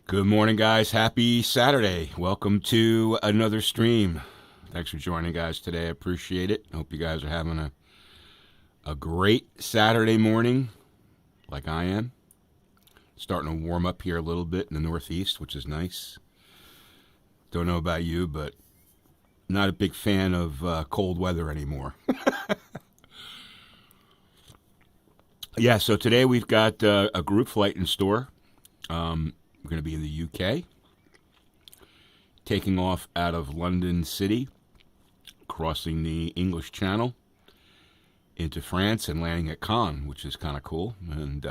Good morning, guys. Happy Saturday. Welcome to another stream. Thanks for joining, guys, today. I appreciate it. Hope you guys are having a great Saturday morning like I am. Starting to warm up here a little bit in the Northeast, which is nice. Don't know about you, but not a big fan of cold weather anymore. Yeah, so today we've got a group flight in store. We're going to be in the UK, taking off out of London City, crossing the English Channel into France and landing at Cannes, which is kind of cool. And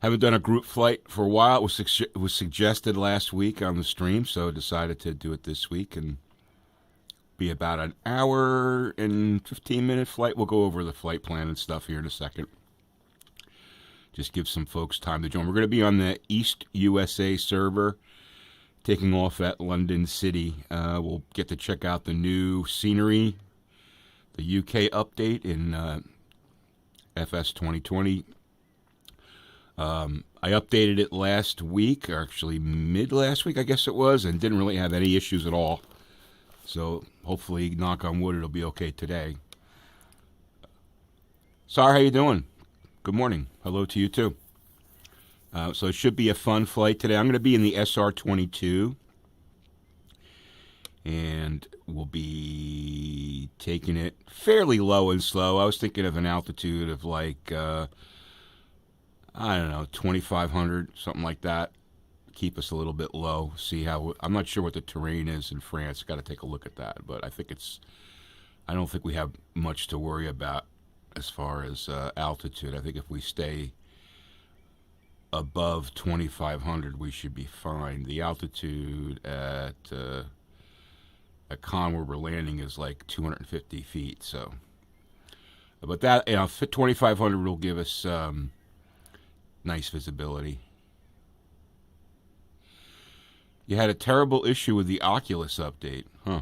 haven't done a group flight for a while. It was suggested last week on the stream, so I decided to do it this week and be about an hour and 15-minute flight. We'll go over the flight plan and stuff here in a second. Just give some folks time to join. We're going to be on the East USA server, taking off at London City. We'll get to check out the new scenery, the UK update in FS 2020. I updated it last week, or actually mid last week, I guess it was, and didn't really have any issues at all. So hopefully, knock on wood, it'll be okay today. Sorry, how you doing? Good morning. Hello to you, too. So it should be a fun flight today. I'm going to be in the SR22, and we'll be taking it fairly low and slow. I was thinking of an altitude of like, I don't know, 2,500, something like that. Keep us a little bit low. See how, I'm not sure what the terrain is in France. Got to take a look at that, but I don't think we have much to worry about as far as altitude. I think if we stay above 2,500, we should be fine. The altitude at Cannes where we're landing is like 250 feet. So, but that, 2,500 will give us nice visibility. You had a terrible issue with the Oculus update, huh?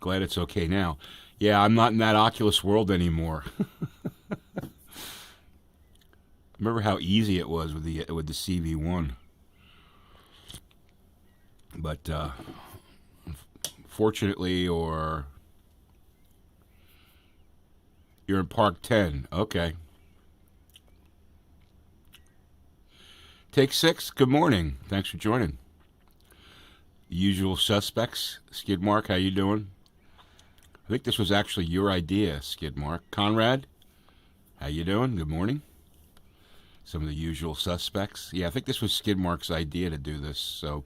Glad it's okay now. Yeah, I'm not in that Oculus world anymore. Remember how easy it was with the CV1. But fortunately, or you're in Park 10. Okay. Take 6. Good morning. Thanks for joining. Usual suspects. Skidmark, how you doing? I think this was actually your idea, Skidmark. Conrad, how you doing? Good morning. Some of the usual suspects. Yeah, I think this was Skidmark's idea to do this. So, all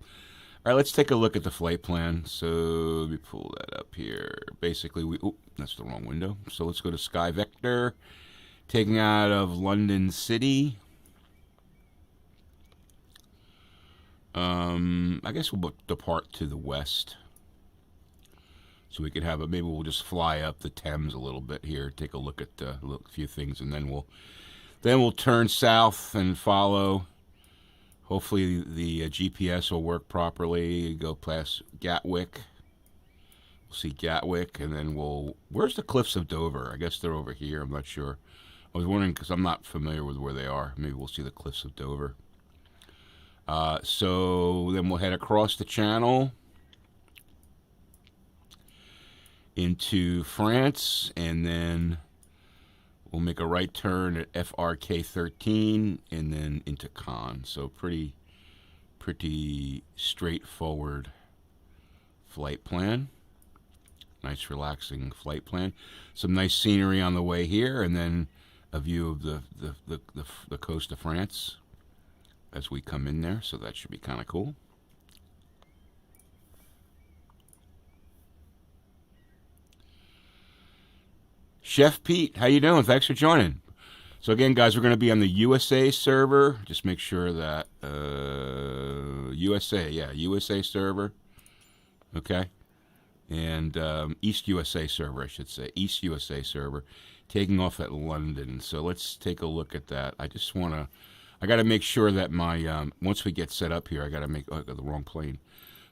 right, let's take a look at the flight plan. So let me pull that up here. Basically, that's the wrong window. So let's go to Sky Vector, taking out of London City. I guess we'll depart to the west. So we could have maybe we'll just fly up the Thames a little bit here, take a look at a few things, and then we'll turn south and follow. Hopefully the GPS will work properly. Go past Gatwick. We'll see Gatwick, and then where's the Cliffs of Dover? I guess they're over here. I'm not sure. I was wondering because I'm not familiar with where they are. Maybe we'll see the Cliffs of Dover. So then we'll head across the channel into France, and then we'll make a right turn at FRK13 and then into Cannes. So pretty straightforward flight plan. Nice relaxing flight plan. Some nice scenery on the way here, and then a view of the coast of France as we come in there. So that should be kind of cool. Chef Pete, how you doing? Thanks for joining. So again, guys, we're going to be on the USA server. Just make sure that USA server. Okay. And East USA server, I should say. East USA server. Taking off at London. So let's take a look at that. I got to make sure that my, once we get set up here, I got to make, the wrong plane.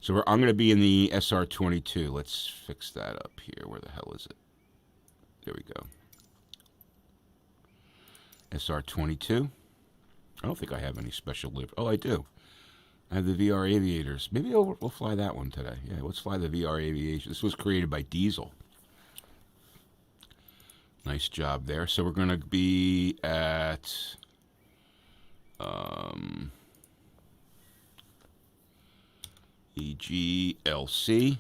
So I'm going to be in the SR22. Let's fix that up here. Where the hell is it? There we go. SR22. I don't think I have any special live. Oh, I do. I have the VR Aviators. Maybe we'll fly that one today. Yeah, let's fly the VR Aviation. This was created by Diesel. Nice job there. So we're going to be at EGLC.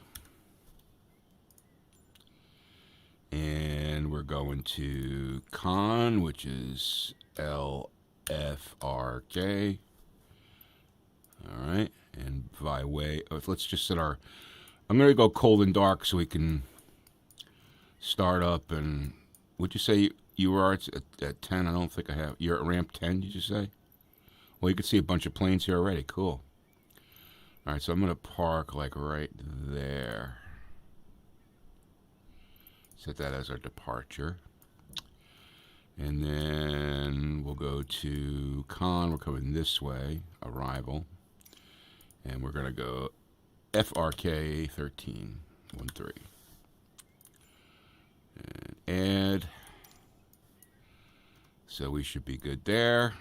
And we're going to Con, which is LFRK. All right. And by way, let's just set our, I'm going to go cold and dark so we can start up. And would you say you are at 10? I don't think I have. You're at ramp 10, did you say? Well, you can see a bunch of planes here already. Cool. All right, so I'm going to park like right there. Set that as our departure. And then we'll go to Con. We're coming this way, arrival. And we're going to go FRK13 13. And add. So we should be good there.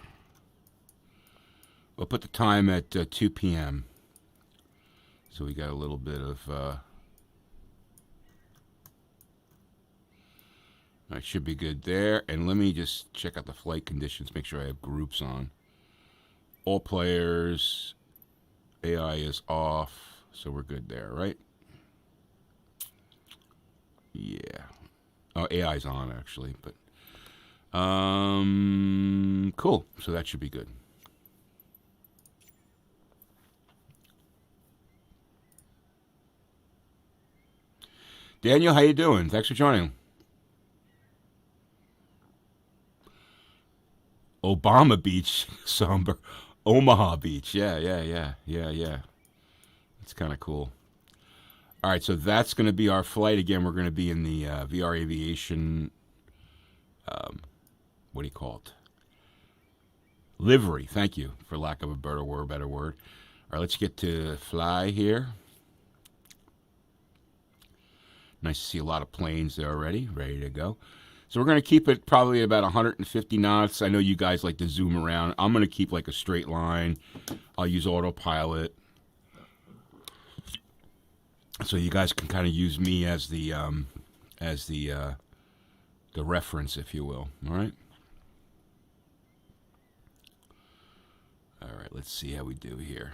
We'll put the time at 2 p.m. So we got a little bit of... I should be good there. And let me just check out the flight conditions, make sure I have groups on. All players, AI is off, so we're good there, right? Yeah. Oh, AI's on, actually, but... cool. So that should be good. Daniel, how you doing? Thanks for joining. Obama Beach, somber. Omaha Beach. Yeah. It's kind of cool. All right, so that's going to be our flight. Again, we're going to be in the VR Aviation, what do you call it? Livery. Thank you, for lack of a better word. All right, let's get to fly here. Nice to see a lot of planes there already, ready to go. So we're going to keep it probably about 150 knots. I know you guys like to zoom around. I'm going to keep like a straight line. I'll use autopilot. So you guys can kind of use me as the reference, if you will. All right. All right. Let's see how we do here.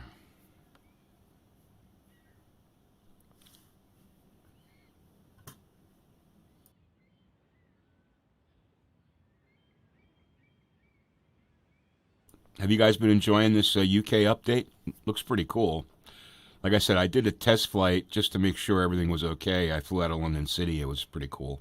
Have you guys been enjoying this UK update? Looks pretty cool. Like I said, I did a test flight just to make sure everything was okay. I flew out of London City. It was pretty cool.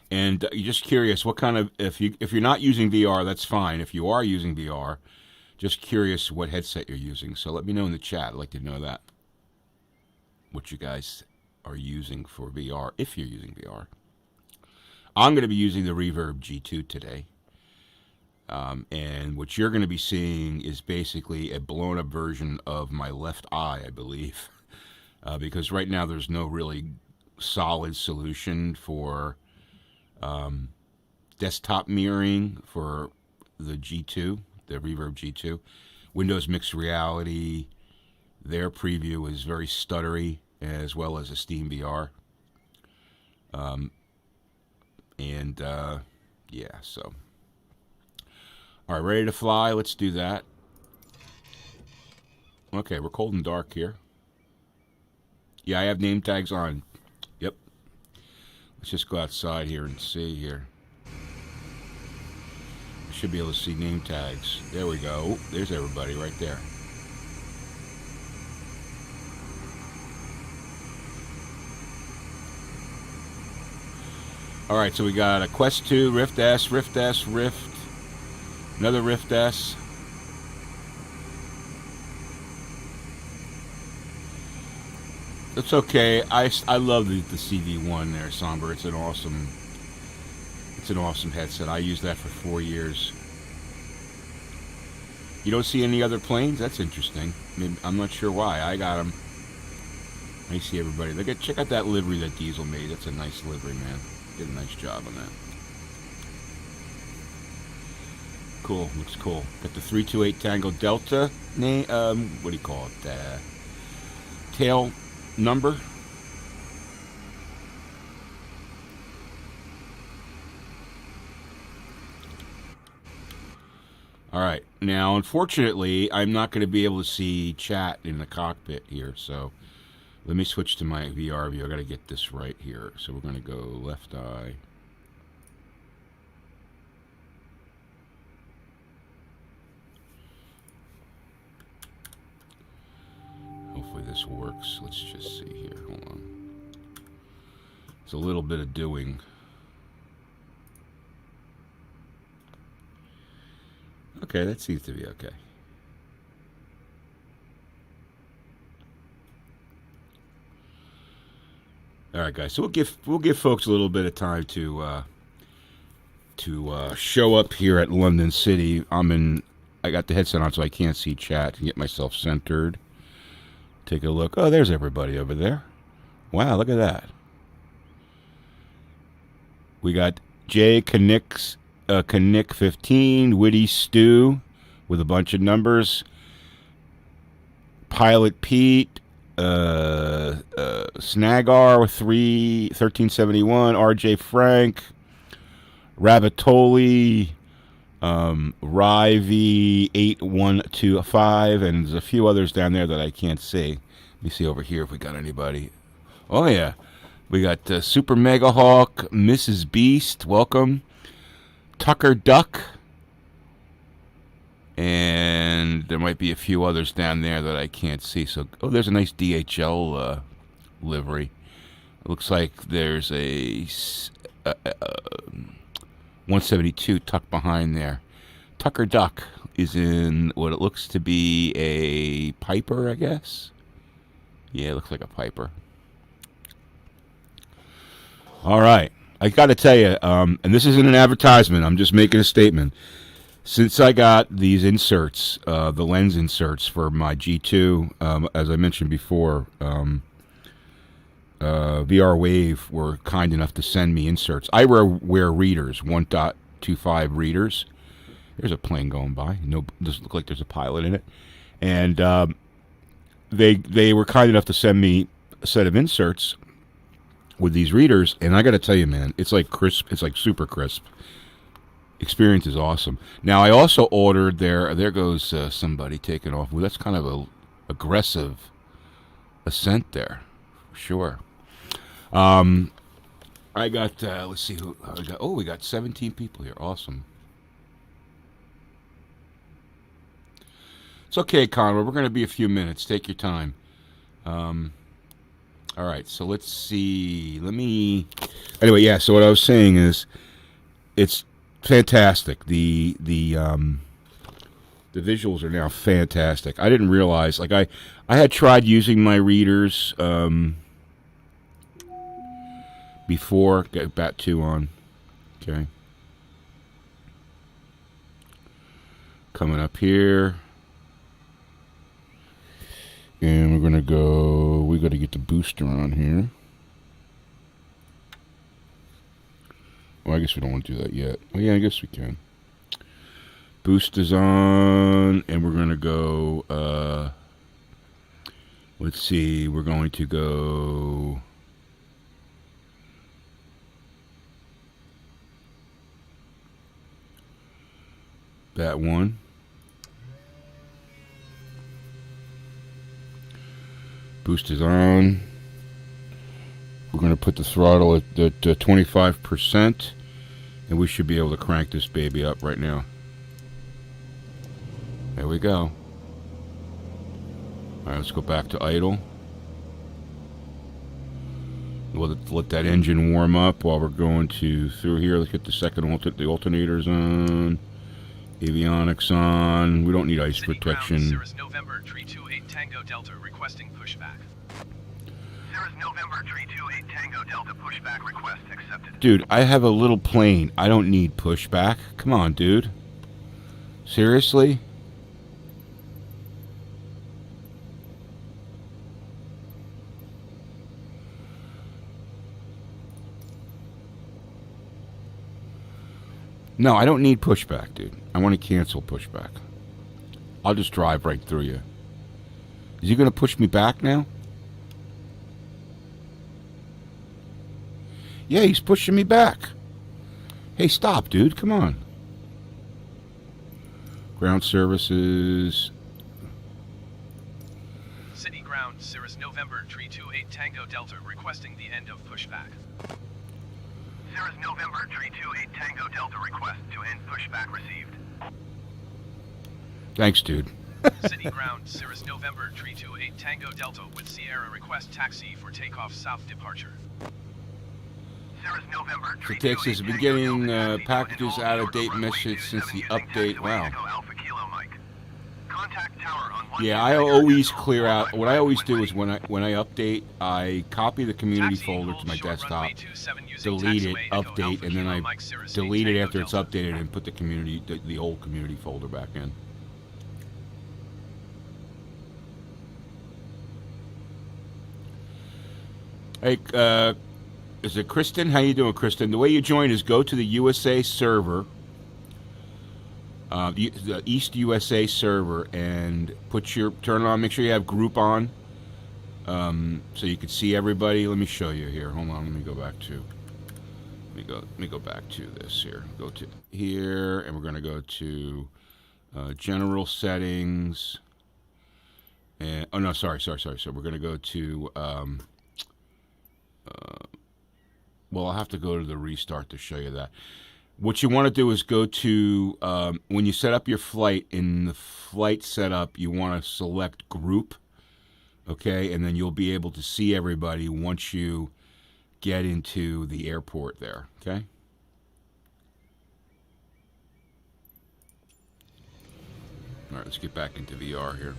And you're just curious, what kind of, if you're not using VR, that's fine. If you are using VR, just curious what headset you're using. So let me know in the chat. I'd like to know that. What you guys are using for VR, if you're using VR. I'm going to be using the Reverb G2 today. And what you're going to be seeing is basically a blown up version of my left eye, I believe. Because right now there's no really solid solution for desktop mirroring for the G2, the Reverb G2. Windows Mixed Reality, their preview is very stuttery, as well as a Steam VR. Yeah, so. All right, ready to fly? Let's do that. Okay, we're cold and dark here. Yeah, I have name tags on. Yep. Let's just go outside here and see here. I should be able to see name tags. There we go. Oh, there's everybody right there. All right, so we got a Quest 2, Rift S, Rift S, Rift, another Rift S. It's okay. I love the CV1 there, Somber. It's an awesome headset. I used that for 4 years. You don't see any other planes? That's interesting. I mean, I'm not sure why. I got them. I see everybody. Look at, check out that livery that Diesel made. That's a nice livery, man. Did a nice job on that. Cool, looks cool. Got the 328 Tango Delta name. What do you call it? Tail number. All right. Now, unfortunately, I'm not going to be able to see chat in the cockpit here, so let me switch to my VR view. I got to get this right here. So we're going to go left eye. Hopefully this works. Let's just see here. Hold on. It's a little bit of doing. Okay, that seems to be okay. All right, guys. So we'll give folks a little bit of time to show up here at London City. I got the headset on, so I can't see chat and get myself centered. Take a look. Oh, there's everybody over there. Wow, look at that. We got Jay Canick 15, Witty Stu with a bunch of numbers, Pilot Pete, Snagar 1371, RJ Frank, Rabatoli, Rivy 8125, and there's a few others down there that I can't see. Let me see over here if we got anybody. Oh yeah, we got Super Mega Hawk, Mrs. Beast, welcome. Tucker Duck, and there might be a few others down there that I can't see. So, oh, there's a nice DHL livery. It looks like there's a 172 tucked behind there. Tucker Duck is in what it looks to be a Piper, I guess. Yeah, it looks like a Piper. All right. I got to tell you, and this isn't an advertisement, I'm just making a statement. Since I got these inserts, the lens inserts for my G2, as I mentioned before, VR Wave were kind enough to send me inserts. I wear readers, 1.25 readers. There's a plane going by. No, doesn't look like there's a pilot in it. And they were kind enough to send me a set of inserts with these readers, and I got to tell you, man, it's like crisp. It's like super crisp. Experience is awesome. Now, I also ordered there goes somebody taking off. Well, that's kind of a aggressive ascent there, for sure. I got let's see who I got. Oh, we got 17 people here. Awesome. It's okay, Conrad. We're going to be a few minutes. Take your time. All right, so let's see. Anyway, yeah. So what I was saying is, it's fantastic. The visuals are now fantastic. I didn't realize, like I had tried using my readers before. Got Bat 2 on. Okay. Coming up here. And we're going to go, we got to get the booster on here. Well, I guess we don't want to do that yet. Oh, yeah, I guess we can. Boost is on, and we're going to go, let's see, we're going to go Bat 1. Boost is on. We're going to put the throttle at 25%, and we should be able to crank this baby up right now. There we go. All right, let's go back to idle. We'll let that engine warm up while we're going through here. Let's get the second the alternators on. Avionics on. We don't need ice protection. Cirrus November 328 Tango Delta requesting pushback. Cirrus November 328 Tango Delta pushback request accepted. Dude, I have a little plane. I don't need pushback. Come on, dude. Seriously? No, I don't need pushback, dude. I want to cancel pushback. I'll just drive right through you. Is he going to push me back now? Yeah, he's pushing me back. Hey, stop, dude. Come on. Ground services. City ground, Cirrus November 328 Tango Delta requesting the end of pushback. Cirrus November 328 Tango Delta request to end pushback received. Thanks, dude. City ground, Cirrus November 328 Tango Delta with Sierra request taxi for takeoff south departure. Cirrus November So Texas has been getting packages out of date message since the update. Wow. Yeah, I always clear out. What I always do is when I update, I copy the community folder to my desktop, delete it, update, and then I delete it after it's updated and put the old community folder back in. Hey, is it Kristen? How you doing, Kristen? The way you join is go to the USA server, the East USA server, and turn it on. Make sure you have group on, so you can see everybody. Let me show you here. Hold on. Let me go back to. Let me go back to this here. Go to here, and we're going to go to general settings. And oh no, sorry. So we're going to go to. Well, I'll have to go to the restart to show you that. What you want to do is go to, when you set up your flight, in the flight setup, you want to select group, okay? And then you'll be able to see everybody once you get into the airport there, okay? All right, let's get back into VR here.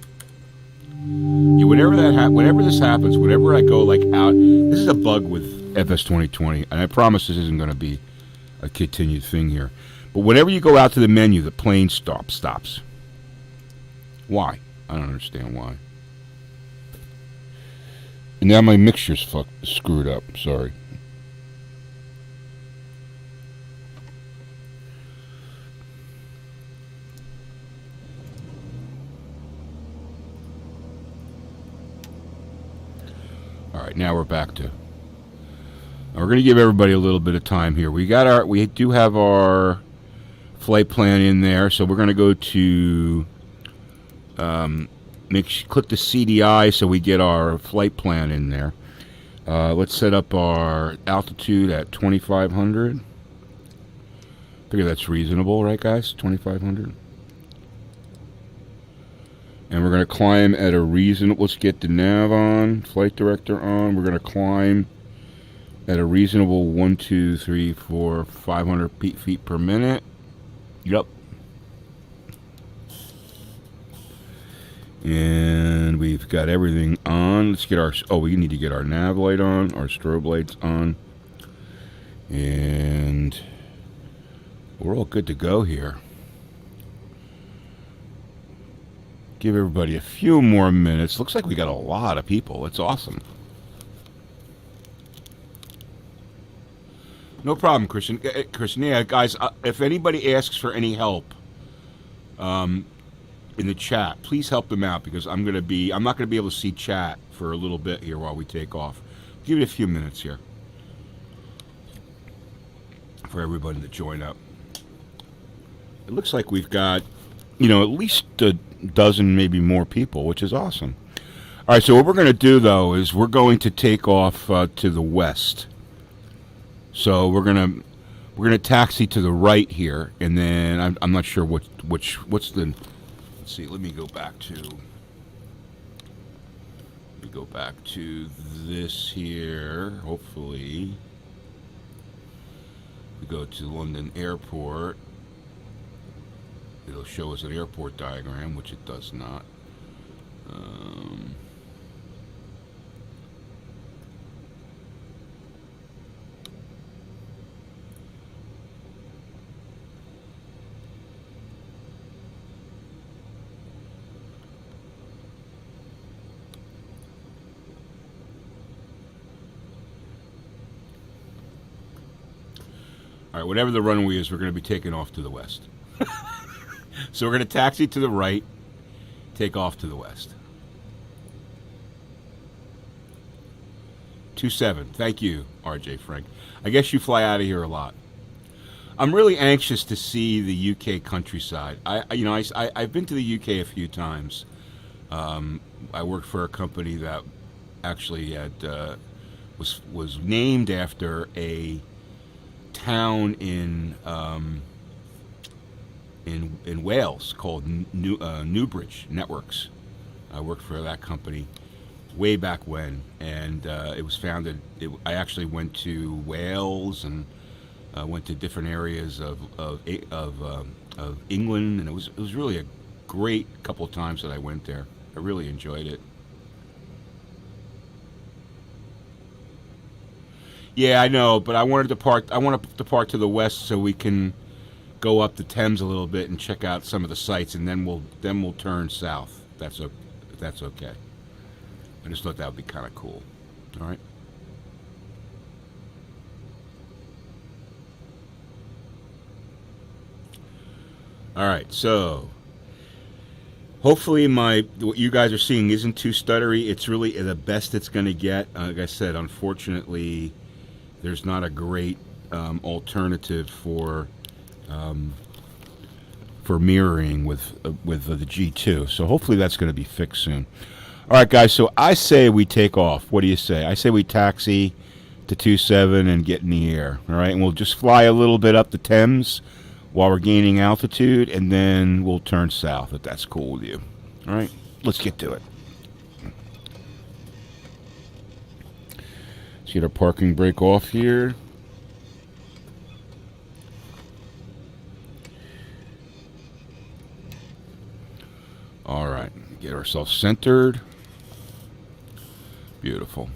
Yeah, whenever this happens, whenever I go like out, this is a bug with FS 2020, and I promise this isn't going to be a continued thing here. But whenever you go out to the menu, the plane stops. Why? I don't understand why. And now my mixture's screwed up. Sorry. All right, now we're back to. We're going to give everybody a little bit of time here. We do have our flight plan in there, so we're going to go to click the CDI so we get our flight plan in there. Let's set up our altitude at 2,500. Figure that's reasonable, right, guys? 2,500. And we're going to climb at a reasonable. Let's get the nav on, flight director on. We're going to climb at a reasonable 1, 2, 3, 4, 500 feet per minute. Yep. And we've got everything on. Let's get our. Oh, we need to get our nav light on, our strobe lights on, and we're all good to go here. Give everybody a few more minutes. Looks like we got a lot of people. It's awesome. No problem, Christian. Yeah, guys, if anybody asks for any help in the chat, please help them out, because I'm not going to be able to see chat for a little bit here while we take off. Give it a few minutes here for everybody to join up. It looks like we've got, at least a dozen, maybe more people, which is awesome. All right, so what we're going to do, though, is we're going to take off to the west. So we're gonna taxi to the right here, and then I'm not sure what's the. Let's see. Let me go back to this here. Hopefully, we go to London Airport. It'll show us an airport diagram, which it does not. All right, whatever the runway is, we're going to be taking off to the west. So we're going to taxi to the right, take off to the west. 27. Thank you, RJ Frank. I guess you fly out of here a lot. I'm really anxious to see the UK countryside. I've been to the UK a few times. I worked for a company that actually had was named after a town in Wales called Newbridge Networks. I worked for that company way back when, and it was founded. I actually went to Wales and went to different areas of England, and it was really a great couple of times that I went there. I really enjoyed it. Yeah, I know, but I want to depart to the west so we can go up the Thames a little bit and check out some of the sites, and then we'll turn south. If that's okay. I just thought that would be kind of cool. All right. All right. So hopefully what you guys are seeing isn't too stuttery. It's really the best it's going to get. Like I said, unfortunately, there's not a great alternative for mirroring with the G2. So hopefully that's going to be fixed soon. All right, guys. So I say we take off. What do you say? I say we taxi to 27 and get in the air. All right, and we'll just fly a little bit up the Thames while we're gaining altitude, and then we'll turn south if that's cool with you. All right, let's get to it. Let's get our parking brake off here. All right, get ourselves centered. Beautiful.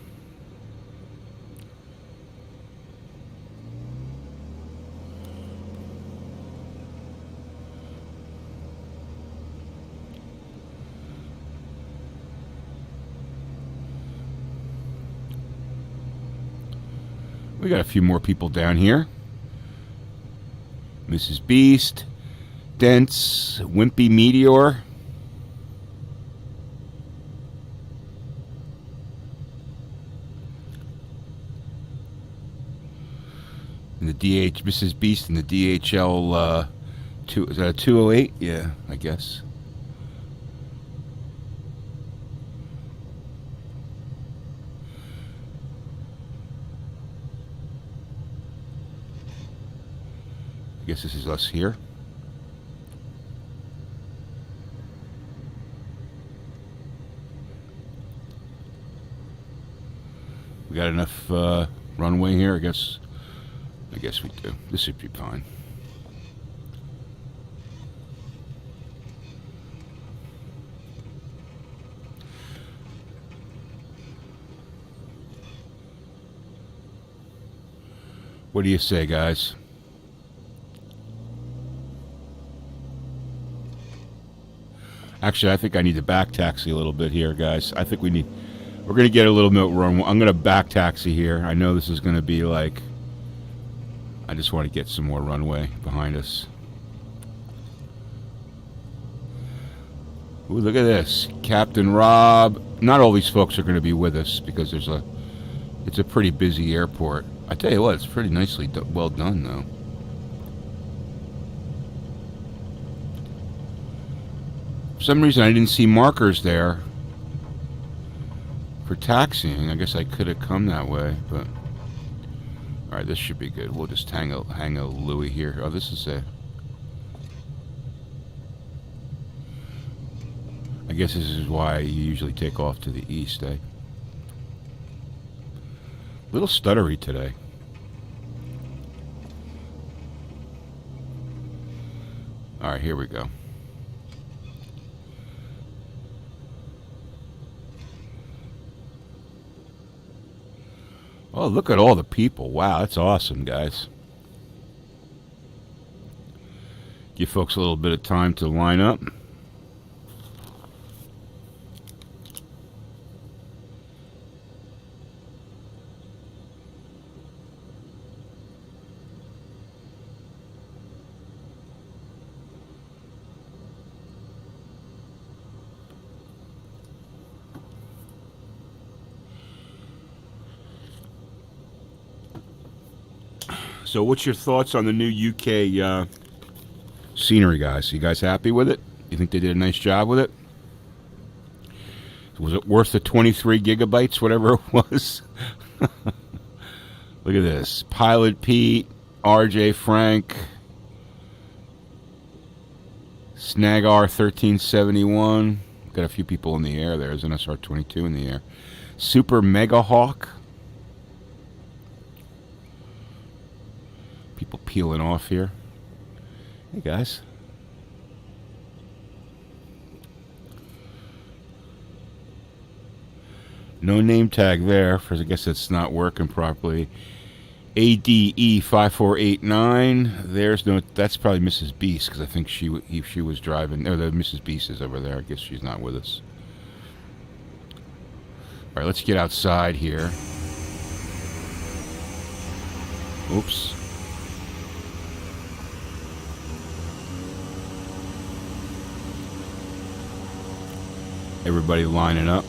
We got a few more people down here. Mrs. Beast, Dents, Wimpy Meteor. And the Mrs. Beast and the DHL, is that a 208? Yeah, I guess. I guess this is us here. We got enough runway here, I guess we do. This should be fine. What do you say, guys? Actually, I think I need to back taxi a little bit here, guys. I think we're going to get a little bit run. I'm going to back taxi here. I know this is going to be like, I just want to get some more runway behind us. Ooh, look at this. Captain Rob. Not all these folks are going to be with us because it's a pretty busy airport. I tell you what, it's pretty nicely well done, though. For some reason, I didn't see markers there for taxiing. I guess I could have come that way, but all right, this should be good. We'll just hang a Louis here. Oh, this is I guess this is why you usually take off to the east, eh? Little stuttery today. All right, here we go. Oh, look at all the people. Wow, that's awesome, guys. Give folks a little bit of time to line up. So what's your thoughts on the new UK scenery, guys? You guys happy with it? You think they did a nice job with it? Was it worth the 23 gigabytes, whatever it was? Look at this. Pilot Pete, RJ Frank, Snagar 1371. Got a few people in the air there. There's an SR22 in the air. Super Mega Hawk. People peeling off here. Hey, guys. No name tag there, for I guess it's not working properly. ADE 5489. There's no. That's probably Mrs. Beast, because I think she was driving. Oh, the Mrs. Beast is over there. I guess she's not with us. All right, let's get outside here. Oops. Everybody lining up.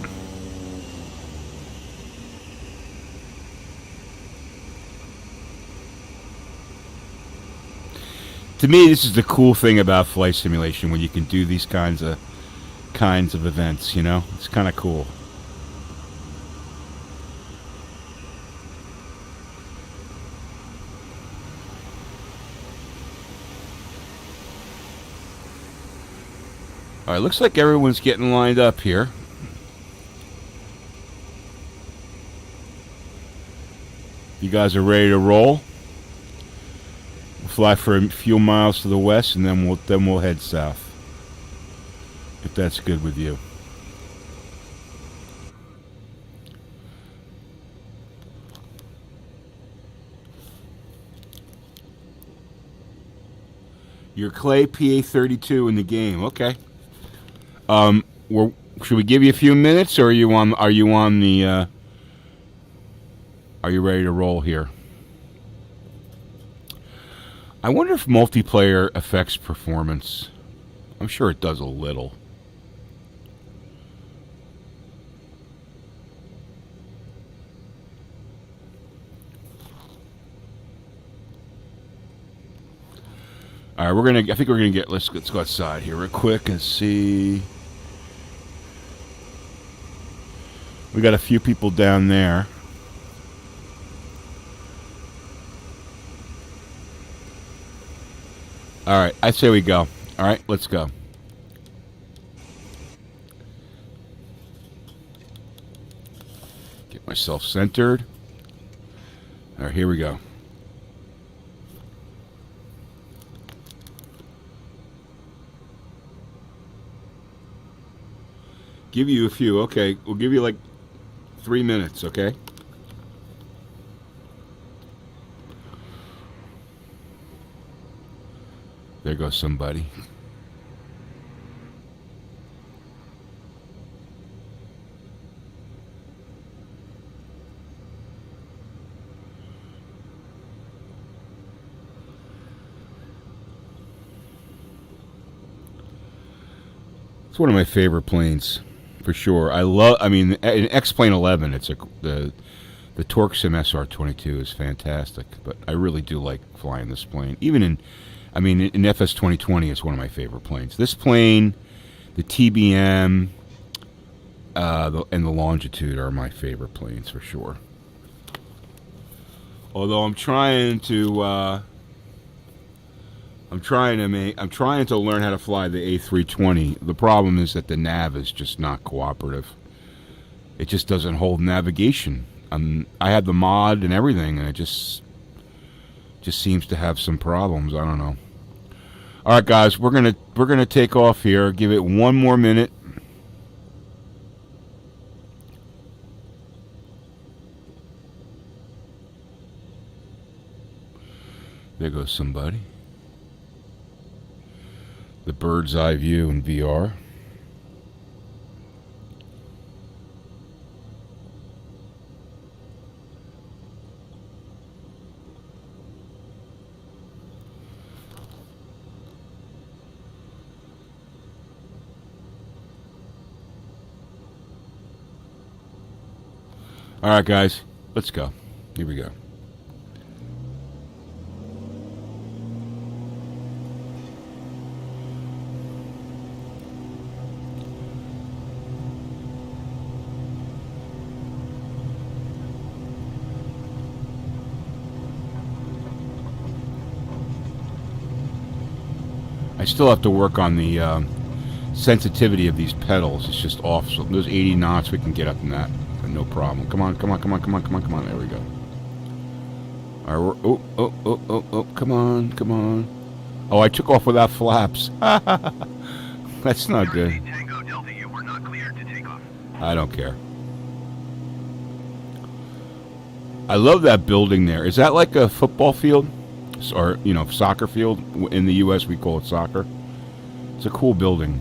To me, this is the cool thing about flight simulation, when you can do these kinds of events. You know, it's kind of cool. All right, looks like everyone's getting lined up here. You guys are ready to roll? We'll fly for a few miles to the west, and then we'll head south. If that's good with you. Your Clay PA32 in the game, okay. Should we give you a few minutes, or are you on the? Are you ready to roll here? I wonder if multiplayer affects performance. I'm sure it does a little. All right, I think we're gonna get. Let's go outside here real quick and see. We got a few people down there. All right, I say we go. All right, let's go. Get myself centered. All right, here we go. Give you a few. Okay, we'll give you like 3 minutes, okay? There goes somebody. It's one of my favorite planes, for sure. I mean, in X-Plane 11, the Torque Sim SR22 is fantastic, but I really do like flying this plane. Even in FS 2020, it's one of my favorite planes. This plane, the TBM, and the Longitude are my favorite planes for sure. Although I'm trying to learn how to fly the A320. The problem is that the nav is just not cooperative. It just doesn't hold navigation. I had the mod and everything, and it just seems to have some problems. I don't know. All right, guys, we're gonna take off here. Give it 1 more minute. There goes somebody. The bird's eye view in VR. All right, guys, let's go. Here we go. I still have to work on the sensitivity of these pedals. It's just off. So those 80 knots, we can get up in that. No problem. Come on, come on, come on, come on, come on, come on. There we go. All right, oh, come on, come on. Oh, I took off without flaps. That's not good. Tango Delta, you were not cleared to take off. I don't care. I love that building there. Is that like a football field? Or, you know, soccer field? In the U.S., we call it soccer. It's a cool building.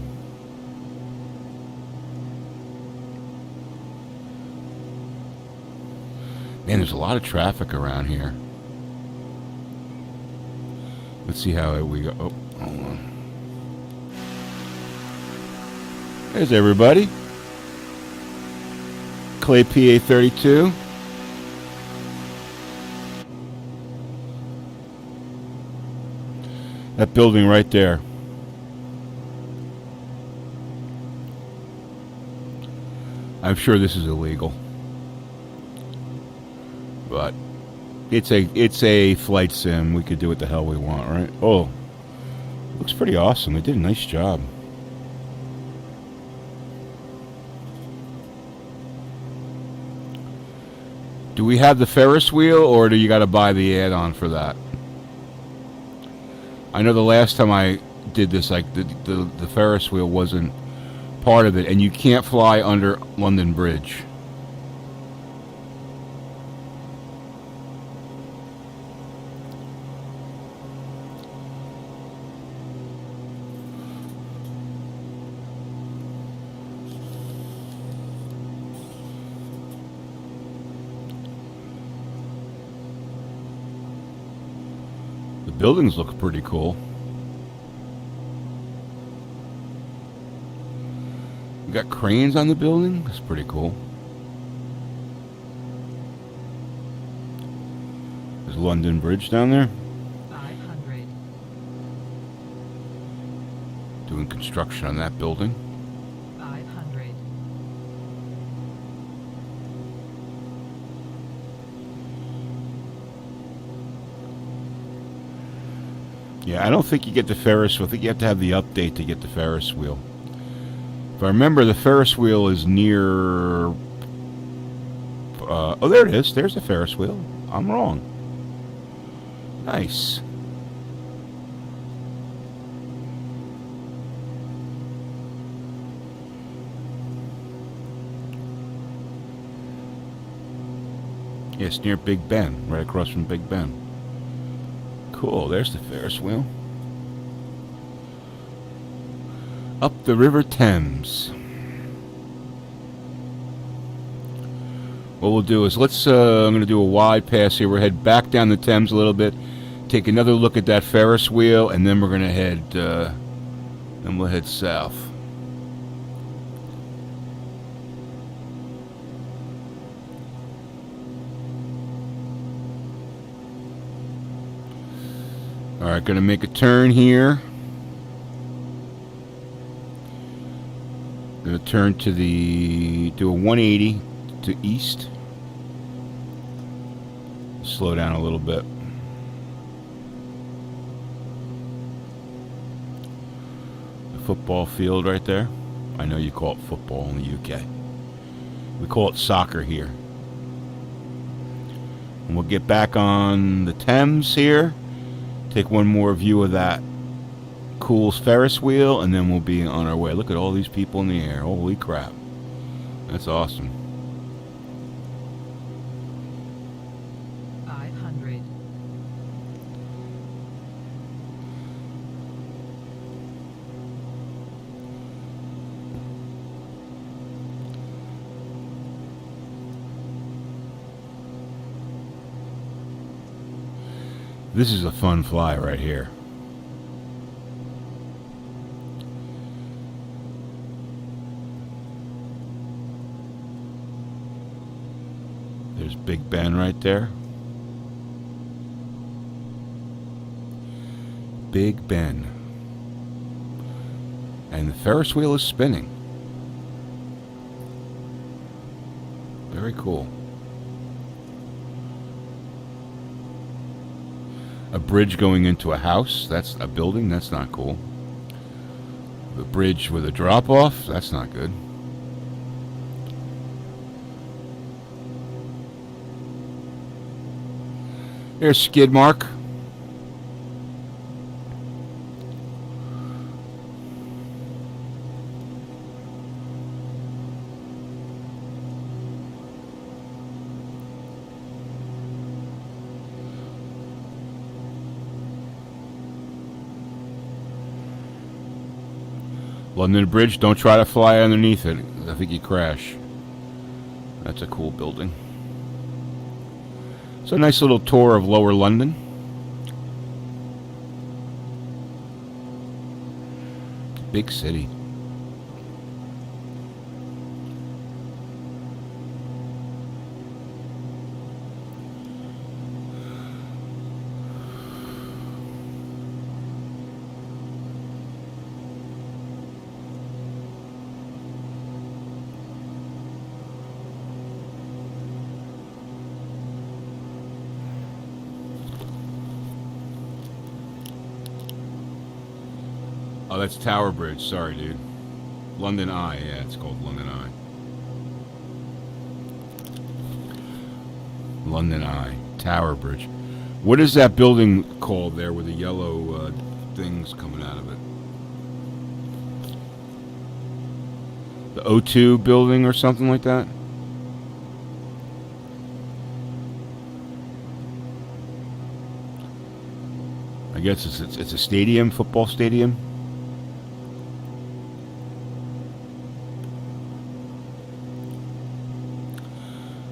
Man, there's a lot of traffic around here. Let's see how we go. Oh, hold on. There's everybody. Clay PA32. That building right there. I'm sure this is illegal. But it's a flight sim. We could do what the hell we want, right? Oh, looks pretty awesome. They did a nice job. Do we have the Ferris wheel, or do you got to buy the add-on for that? I know the last time I did this, like the Ferris wheel wasn't part of it, and you can't fly under London Bridge. Buildings look pretty cool. We got cranes on the building. That's pretty cool. There's London Bridge down there. 500. Doing construction on that building. 500. Yeah, I don't think you get the Ferris wheel. I think you have to have the update to get the Ferris wheel. If I remember, the Ferris wheel is near... oh, there it is. There's the Ferris wheel. I'm wrong. Nice. Yeah, it's near Big Ben, right across from Big Ben. Cool, there's the Ferris wheel. Up the River Thames. What we'll do is I'm going to do a wide pass here. We'll head back down the Thames a little bit, take another look at that Ferris wheel, and then we're going to head, then we'll head south. Alright, going to make a turn here. Going to turn to do a 180 to east. Slow down a little bit. The football field right there. I know you call it football in the UK. We call it soccer here. And we'll get back on the Thames here. Take one more view of that cool Ferris wheel, and then we'll be on our way. Look at all these people in the air. Holy crap. That's awesome. 500. This is a fun fly right here. There's Big Ben right there. Big Ben. And the Ferris wheel is spinning. Very cool. A bridge going into a house. That's a building. That's not cool. The bridge with a drop-off? That's not good. There's skid mark. London Bridge, don't try to fly underneath it. I think you crash. That's a cool building. It's a nice little tour of Lower London. Big city. Oh, that's Tower Bridge. Sorry, dude. London Eye. Yeah, it's called London Eye. London Eye. Tower Bridge. What is that building called there with the yellow things coming out of it? The O2 building or something like that? I guess it's a stadium, football stadium.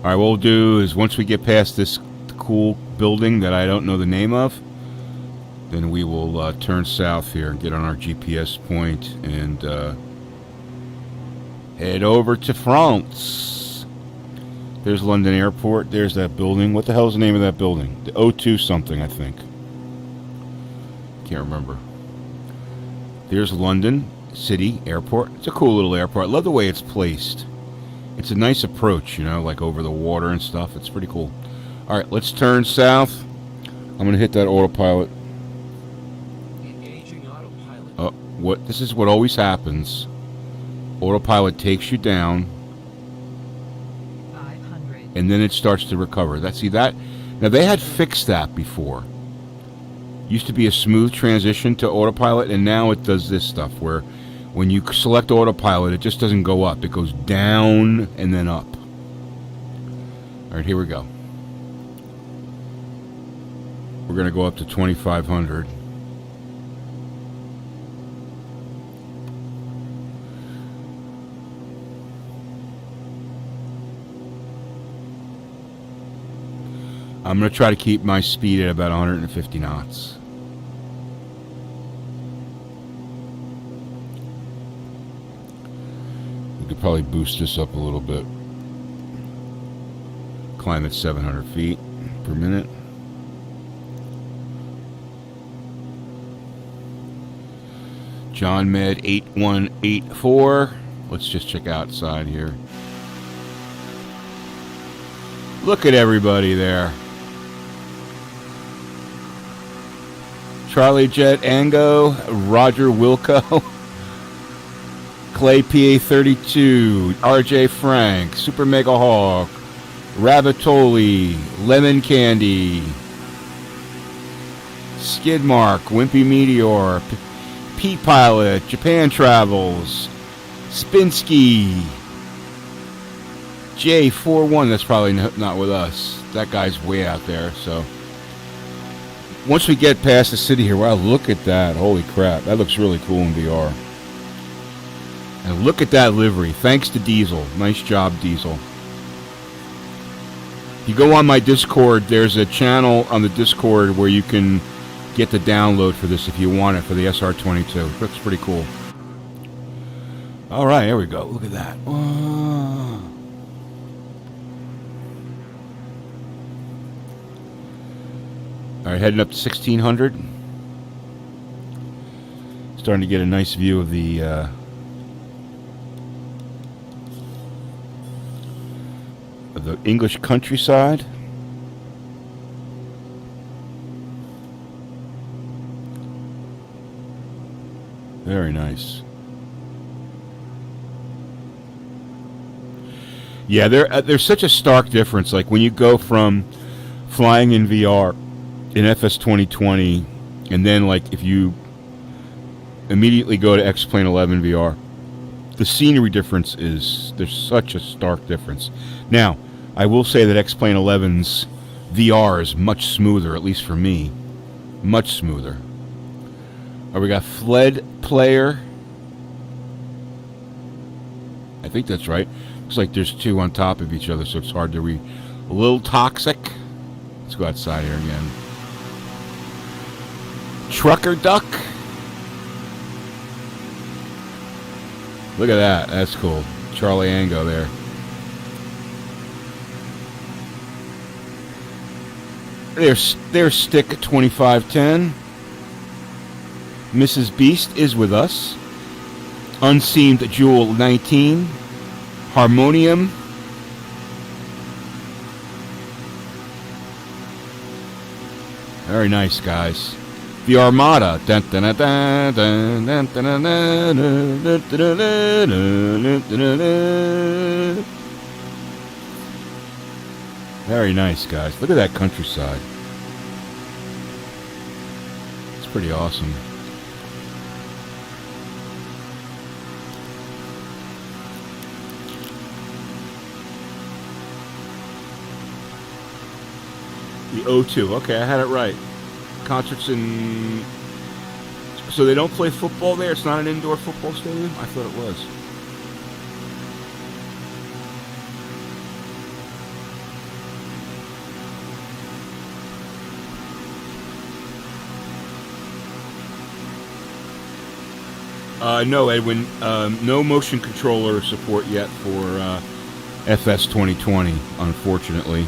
All right, what we'll do is once we get past this cool building that I don't know the name of, then we will turn south here and get on our GPS point and head over to France. There's London Airport. There's that building. What the hell's the name of that building? The O2 something, I think. Can't remember. There's London City Airport. It's a cool little airport. I love the way it's placed. It's a nice approach, you know, like over the water and stuff. It's pretty cool. All right, let's turn south. I'm going to hit that autopilot. Engaging autopilot. Oh, what? This is what always happens. Autopilot takes you down, 500. and then it starts to recover. See that? Now, they had fixed that before. Used to be a smooth transition to autopilot, and now it does this stuff where when you select autopilot, it just doesn't go up. It goes down and then up. All right, here we go. We're going to go up to 2,500. I'm going to try to keep my speed at about 150 knots. We could probably boost this up a little bit. Climb at 700 feet per minute. John Med 8184. Let's just check outside here. Look at everybody there. Charlie Jet Ango, Roger Wilco, Clay PA32, RJ Frank, Super Mega Hawk, Ravittoli, Lemon Candy, Skidmark, Wimpy Meteor, Pete Pilot, Japan Travels, Spinsky, J41, that's probably not with us. That guy's way out there, so. Once we get past the city here, wow, look at that. Holy crap. That looks really cool in VR. And look at that livery. Thanks to Diesel. Nice job, Diesel. If you go on my Discord, there's a channel on the Discord where you can get the download for this if you want it for the SR22. It looks pretty cool. All right, here we go. Look at that. Oh. All right, heading up to 1,600. Starting to get a nice view of the English countryside. Very nice. Yeah, there's such a stark difference. Like when you go from flying in VR in FS 2020, and then like if you immediately go to X-Plane 11 VR, the scenery difference is, there's such a stark difference. Now, I will say that X-Plane 11's VR is much smoother, at least for me. Much smoother. All right, we got Fled Player. I think that's right. Looks like there's two on top of each other, so it's hard to read. A little toxic. Let's go outside here again. Trucker Duck. Look at that. That's cool. Charlie Ango there. There's Stick 2510. Mrs. Beast is with us. Unseamed Jewel 19. Harmonium. Very nice, guys. The Armada. Very nice, guys. Look at that countryside. It's pretty awesome. The O2. Okay, I had it right. Concerts in... So they don't play football there? It's not an indoor football stadium? I thought it was. No, Edwin. No motion controller support yet for FS 2020, unfortunately.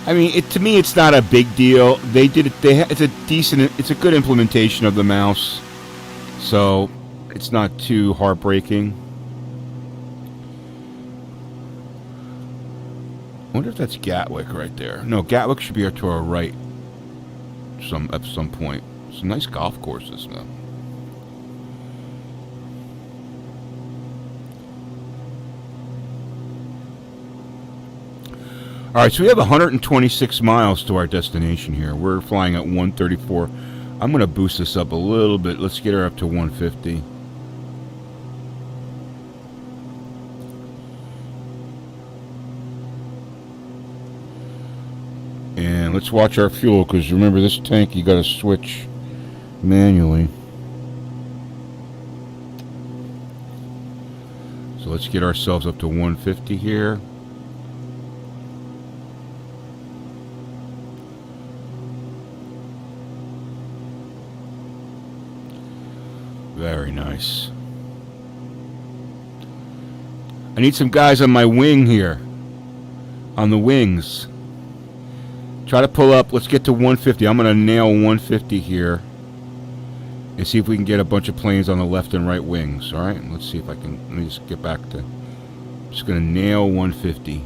I mean, to me, it's not a big deal. They did it. It's a good implementation of the mouse, so it's not too heartbreaking. I wonder if that's Gatwick right there. No, Gatwick should be to our right. At some point. Some nice golf courses, though. All right, so we have 126 miles to our destination here. We're flying at 134. I'm going to boost this up a little bit. Let's get her up to 150. And let's watch our fuel, because remember, this tank you got to switch manually. So let's get ourselves up to 150 here. Very nice. I need some guys on my wing here. On the wings. Try to pull up. Let's get to 150. I'm going to nail 150 here. And see if we can get a bunch of planes on the left and right wings. Alright? Let's see if I can. Let me just get back to. I'm just going to nail 150.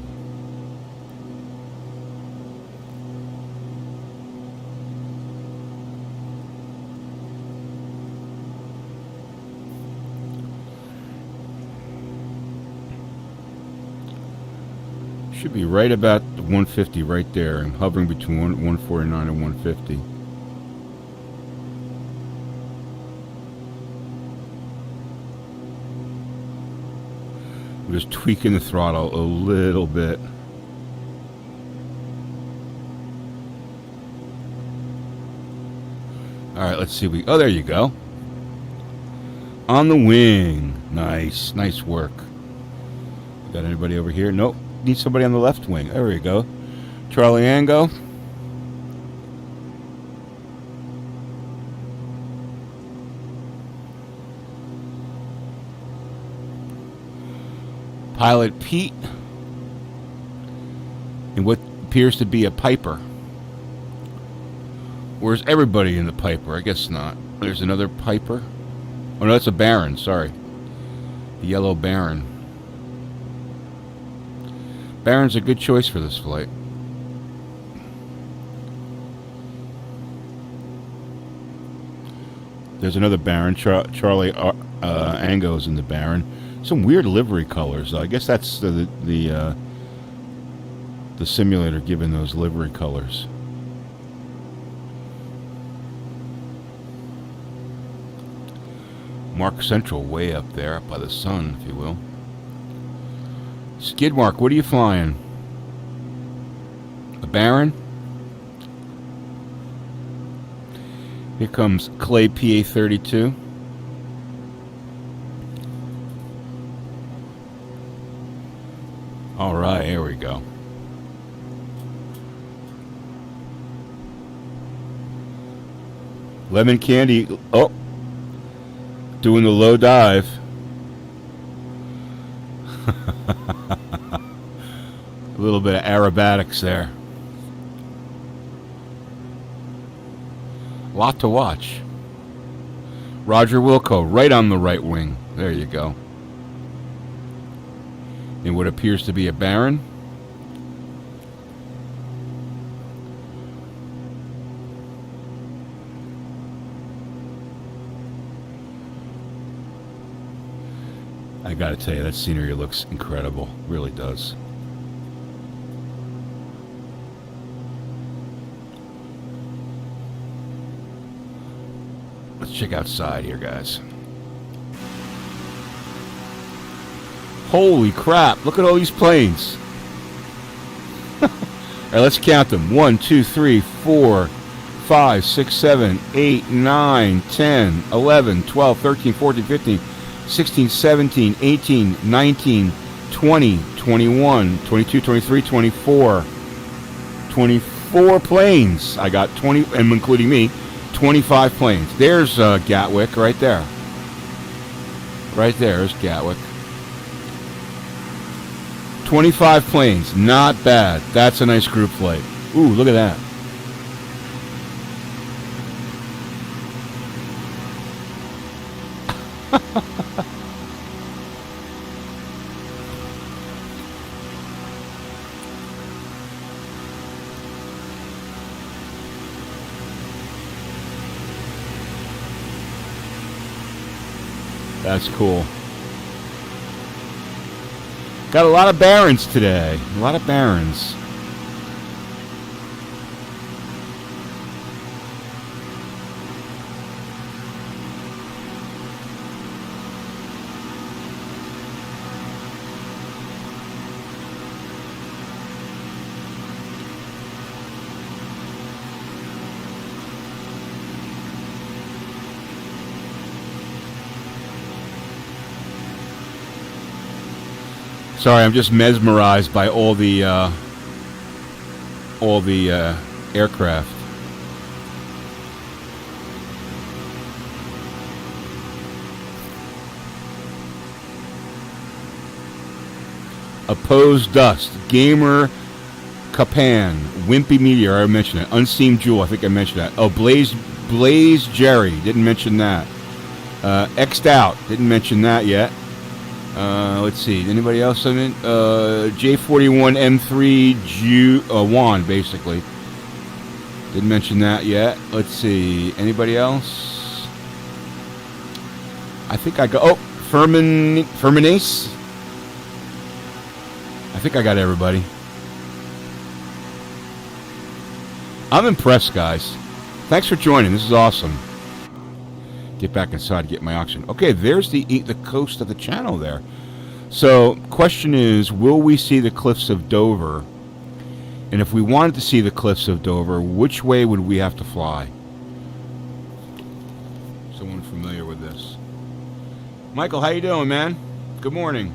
Should be right about 150 right there. I'm hovering between 149 and 150. I'm just tweaking the throttle a little bit. Alright, let's see. Oh, there you go. On the wing. Nice. Nice work. Got anybody over here? Nope. Need somebody on the left wing. There we go. Charlie Ango. Pilot Pete. And what appears to be a Piper. Where's everybody in the Piper? I guess not. There's another Piper. Oh no, that's a Baron. Sorry. The yellow Baron. Baron's a good choice for this flight. There's another Baron, Charlie Angos in the Baron. Some weird livery colors. I guess that's the simulator giving those livery colors. Mark Central way up there by the sun, if you will. Skid Mark, what are you flying? A Baron? Here comes Clay PA32. All right, here we go. Lemon Candy, oh, doing the low dive. A little bit of aerobatics there. Lot to watch. Roger Wilco, right on the right wing. There you go. In what appears to be a Baron. I gotta tell you, that scenery looks incredible. Really does. Let's check outside here, guys. Holy crap, look at all these planes. Alright, let's count them. 1, 2, 3, 4, 5, 6, 7, 8, 9, 10, 11, 12, 13, 14, 15, 16, 17, 18, 19, 20, 21, 22, 23, 24. 24 planes. I got 20, and including me, 25 planes. There's Gatwick right there. Right there is Gatwick. 25 planes. Not bad. That's a nice group flight. Ooh, look at that. That's cool. Got a lot of Barons today. A lot of Barons. Sorry, I'm just mesmerized by all the aircraft. Opposed Dust, Gamer Capan, Wimpy Meteor, I mentioned it. Unseen Jewel, I think I mentioned that. Oh, Blaze Jerry, didn't mention that. X'd Out, didn't mention that yet. Let's see. Anybody else on it? J41 M3 Juan, basically. Didn't mention that yet. Let's see. Anybody else? I think I got. Oh, Ferminace. I think I got everybody. I'm impressed, guys. Thanks for joining. This is awesome. Get back inside, get my oxygen. Okay, there's the coast of the channel there. So, question is, will we see the cliffs of Dover? And if we wanted to see the cliffs of Dover, which way would we have to fly? Someone familiar with this? Michael, how you doing, man? Good morning.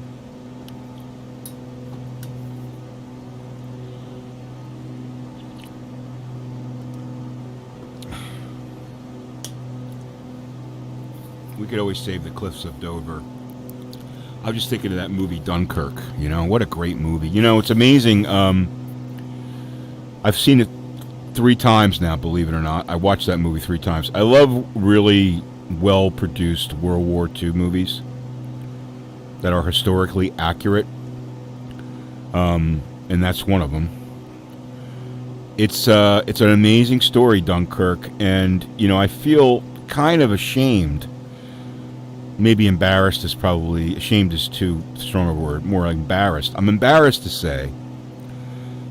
We could always save the cliffs of Dover. I was just thinking of that movie Dunkirk. You know, what a great movie. You know, it's amazing. I've seen it 3 times now, believe it or not. I watched that movie 3 times. I love really well-produced World War II movies that are historically accurate. And that's one of them. It's an amazing story, Dunkirk. And, you know, I feel kind of ashamed maybe embarrassed is probably, ashamed is too strong a word, more like embarrassed. I'm embarrassed to say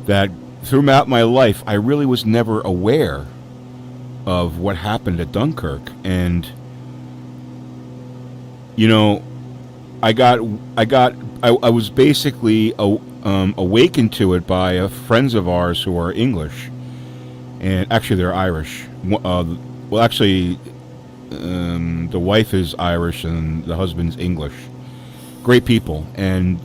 that throughout my life, I really was never aware of what happened at Dunkirk. And, you know, I was basically awakened to it by friends of ours who are English, and actually they're Irish. Well, actually, the wife is Irish and the husband's English. Great people, and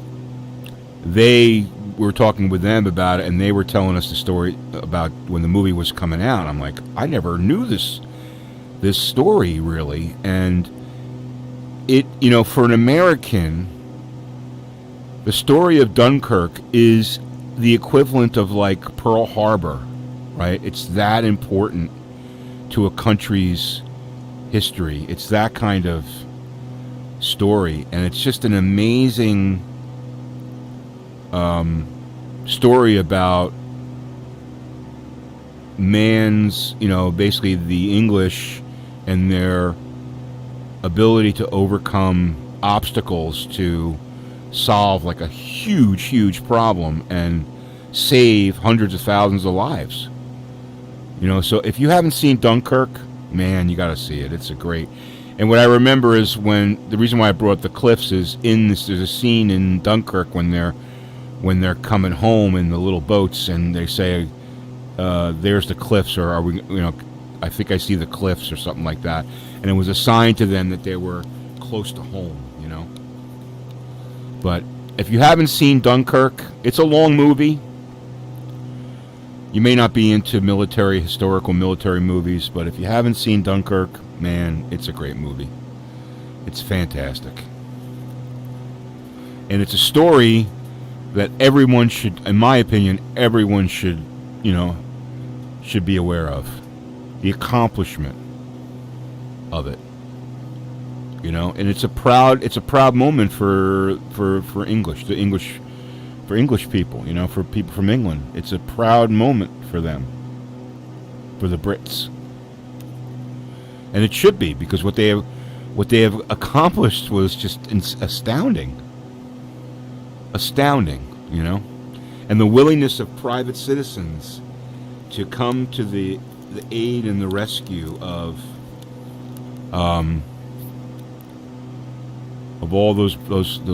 they were talking with them about it, and they were telling us the story about when the movie was coming out. I'm like, I never knew this story really, and it, you know, for an American, the story of Dunkirk is the equivalent of like Pearl Harbor, right? It's that important to a country's history. It's that kind of story, and it's just an amazing story about man's, you know, basically the English and their ability to overcome obstacles to solve like a huge problem and save hundreds of thousands of lives. You know, so if you haven't seen Dunkirk, man, you got to see it. It's a great. And what I remember is when the reason why I brought up the cliffs is in this. There's a scene in Dunkirk when they're coming home in the little boats, and they say, "There's the cliffs," or "Are we?" You know, I think I see the cliffs or something like that. And it was a sign to them that they were close to home. You know. But if you haven't seen Dunkirk, it's a long movie. You may not be into historical military movies, but if you haven't seen Dunkirk, man, it's a great movie. It's fantastic. And it's a story that everyone should, in my opinion, everyone should, you know, should be aware of. The accomplishment of it. You know, and it's a proud moment for English people, you know, for people from England. It's a proud moment for them, for the Brits, and it should be, because what they have accomplished was just astounding, you know, and the willingness of private citizens to come to the aid and the rescue of all those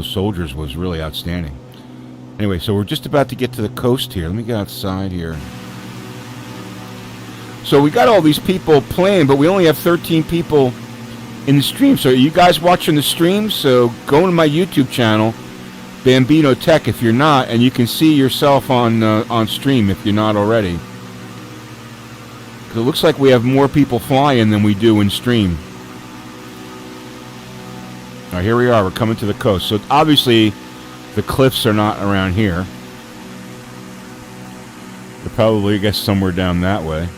soldiers was really outstanding. Anyway, so we're just about to get to the coast here. Let me get outside here. So we got all these people playing, but we only have 13 people in the stream. So are you guys watching the stream? So go to my YouTube channel, Bambino Tech, if you're not, and you can see yourself on stream if you're not already. 'Cause it looks like we have more people flying than we do in stream. All right, here we are. We're coming to the coast. So obviously, the cliffs are not around here. They're probably, I guess, somewhere down that way.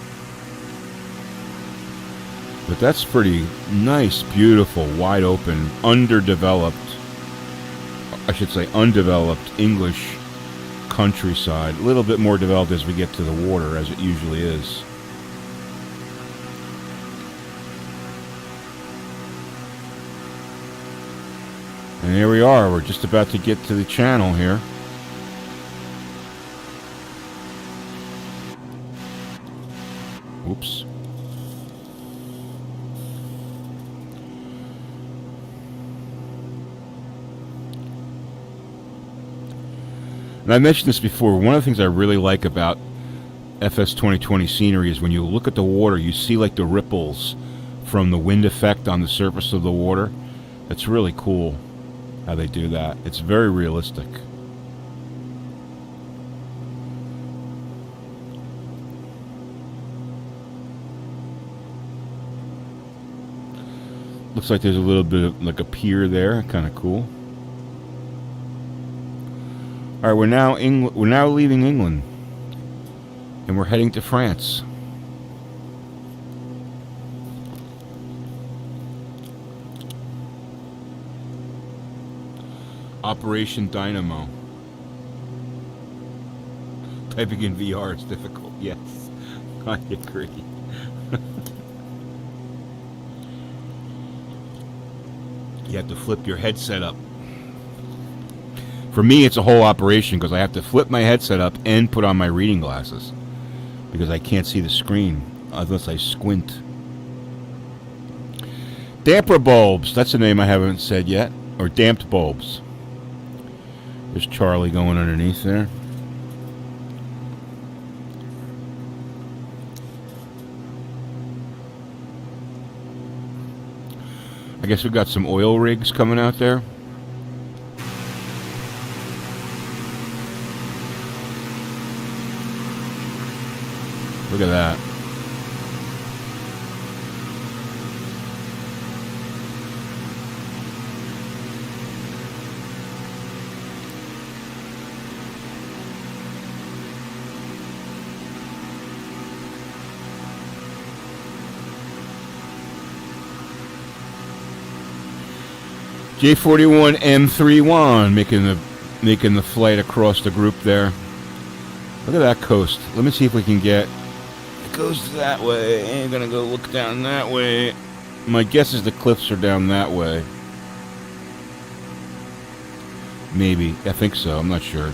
But that's pretty nice, beautiful, wide open, undeveloped English countryside. A little bit more developed as we get to the water, as it usually is. And here we are. We're just about to get to the channel here. Oops. And I mentioned this before. One of the things I really like about FS 2020 scenery is when you look at the water, you see like the ripples from the wind effect on the surface of the water. It's really cool how they do that. It's very realistic. Looks like there's a little bit of like a pier there, kind of cool. All right, we're now leaving England, and we're heading to France. Operation Dynamo. Typing in VR is difficult. Yes, I agree. You have to flip your headset up. For me, it's a whole operation because I have to flip my headset up and put on my reading glasses because I can't see the screen unless I squint. Damper bulbs. That's a name I haven't said yet. Or damped bulbs. There's Charlie going underneath there. I guess we've got some oil rigs coming out there. Look at that. J41M31 making the flight across the group there. Look at that coast. Let me see if we can get. It goes that way. I'm gonna go look down that way. My guess is the cliffs are down that way. Maybe. I think so. I'm not sure.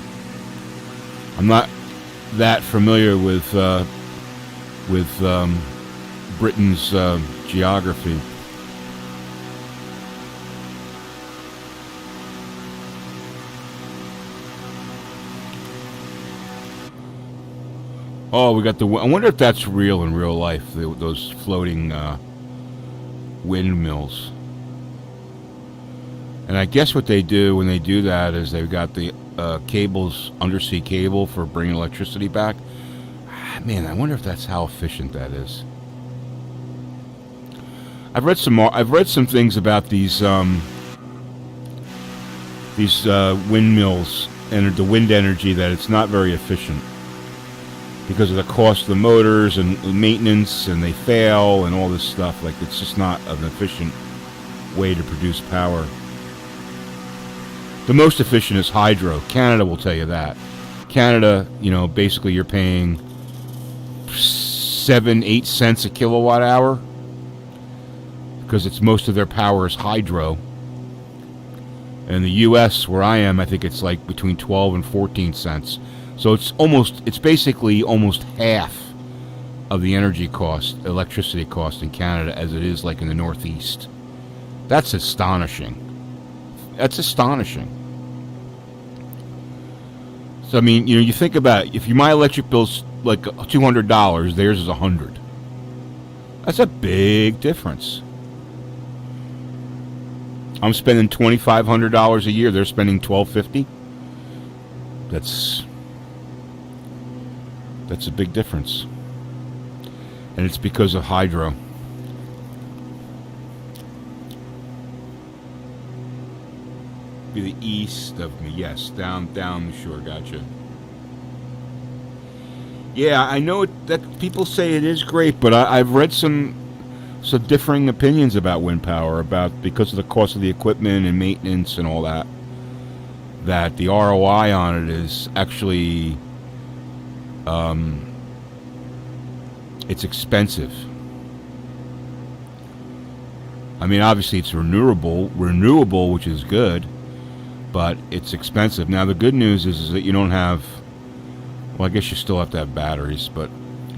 I'm not that familiar with Britain's geography. Oh, we got the. I wonder if that's real in real life. Those floating windmills. And I guess what they do when they do that is they've got the cables, undersea cable for bringing electricity back. Man, I wonder if that's how efficient that is. I've read some things about these windmills and the wind energy, that it's not very efficient because of the cost of the motors and maintenance, and they fail and all this stuff. Like, it's just not an efficient way to produce power. The most efficient is hydro. Canada will tell you that. Canada, you know, basically you're paying 7-8 cents a kilowatt hour because it's most of their power is hydro. And the U.S., where I am, I think it's like between 12 and 14 cents. So it's basically almost half of the energy cost, electricity cost in Canada as it is like in the Northeast. That's astonishing. That's astonishing. So I mean, you know, you think about it, if my electric bill's like $200, theirs is $100. That's a big difference. I'm spending $2,500 a year. They're spending $1,250. That's a big difference. And it's because of hydro. Be the east of me, yes, down the shore. Gotcha. Yeah, I know that people say it is great, but I've read some differing opinions about wind power, because of the cost of the equipment and maintenance and all that. That the ROI on it is actually, it's expensive. I mean, obviously it's renewable, which is good, but it's expensive. Now the good news is that you don't have. Well, I guess you still have to have batteries, but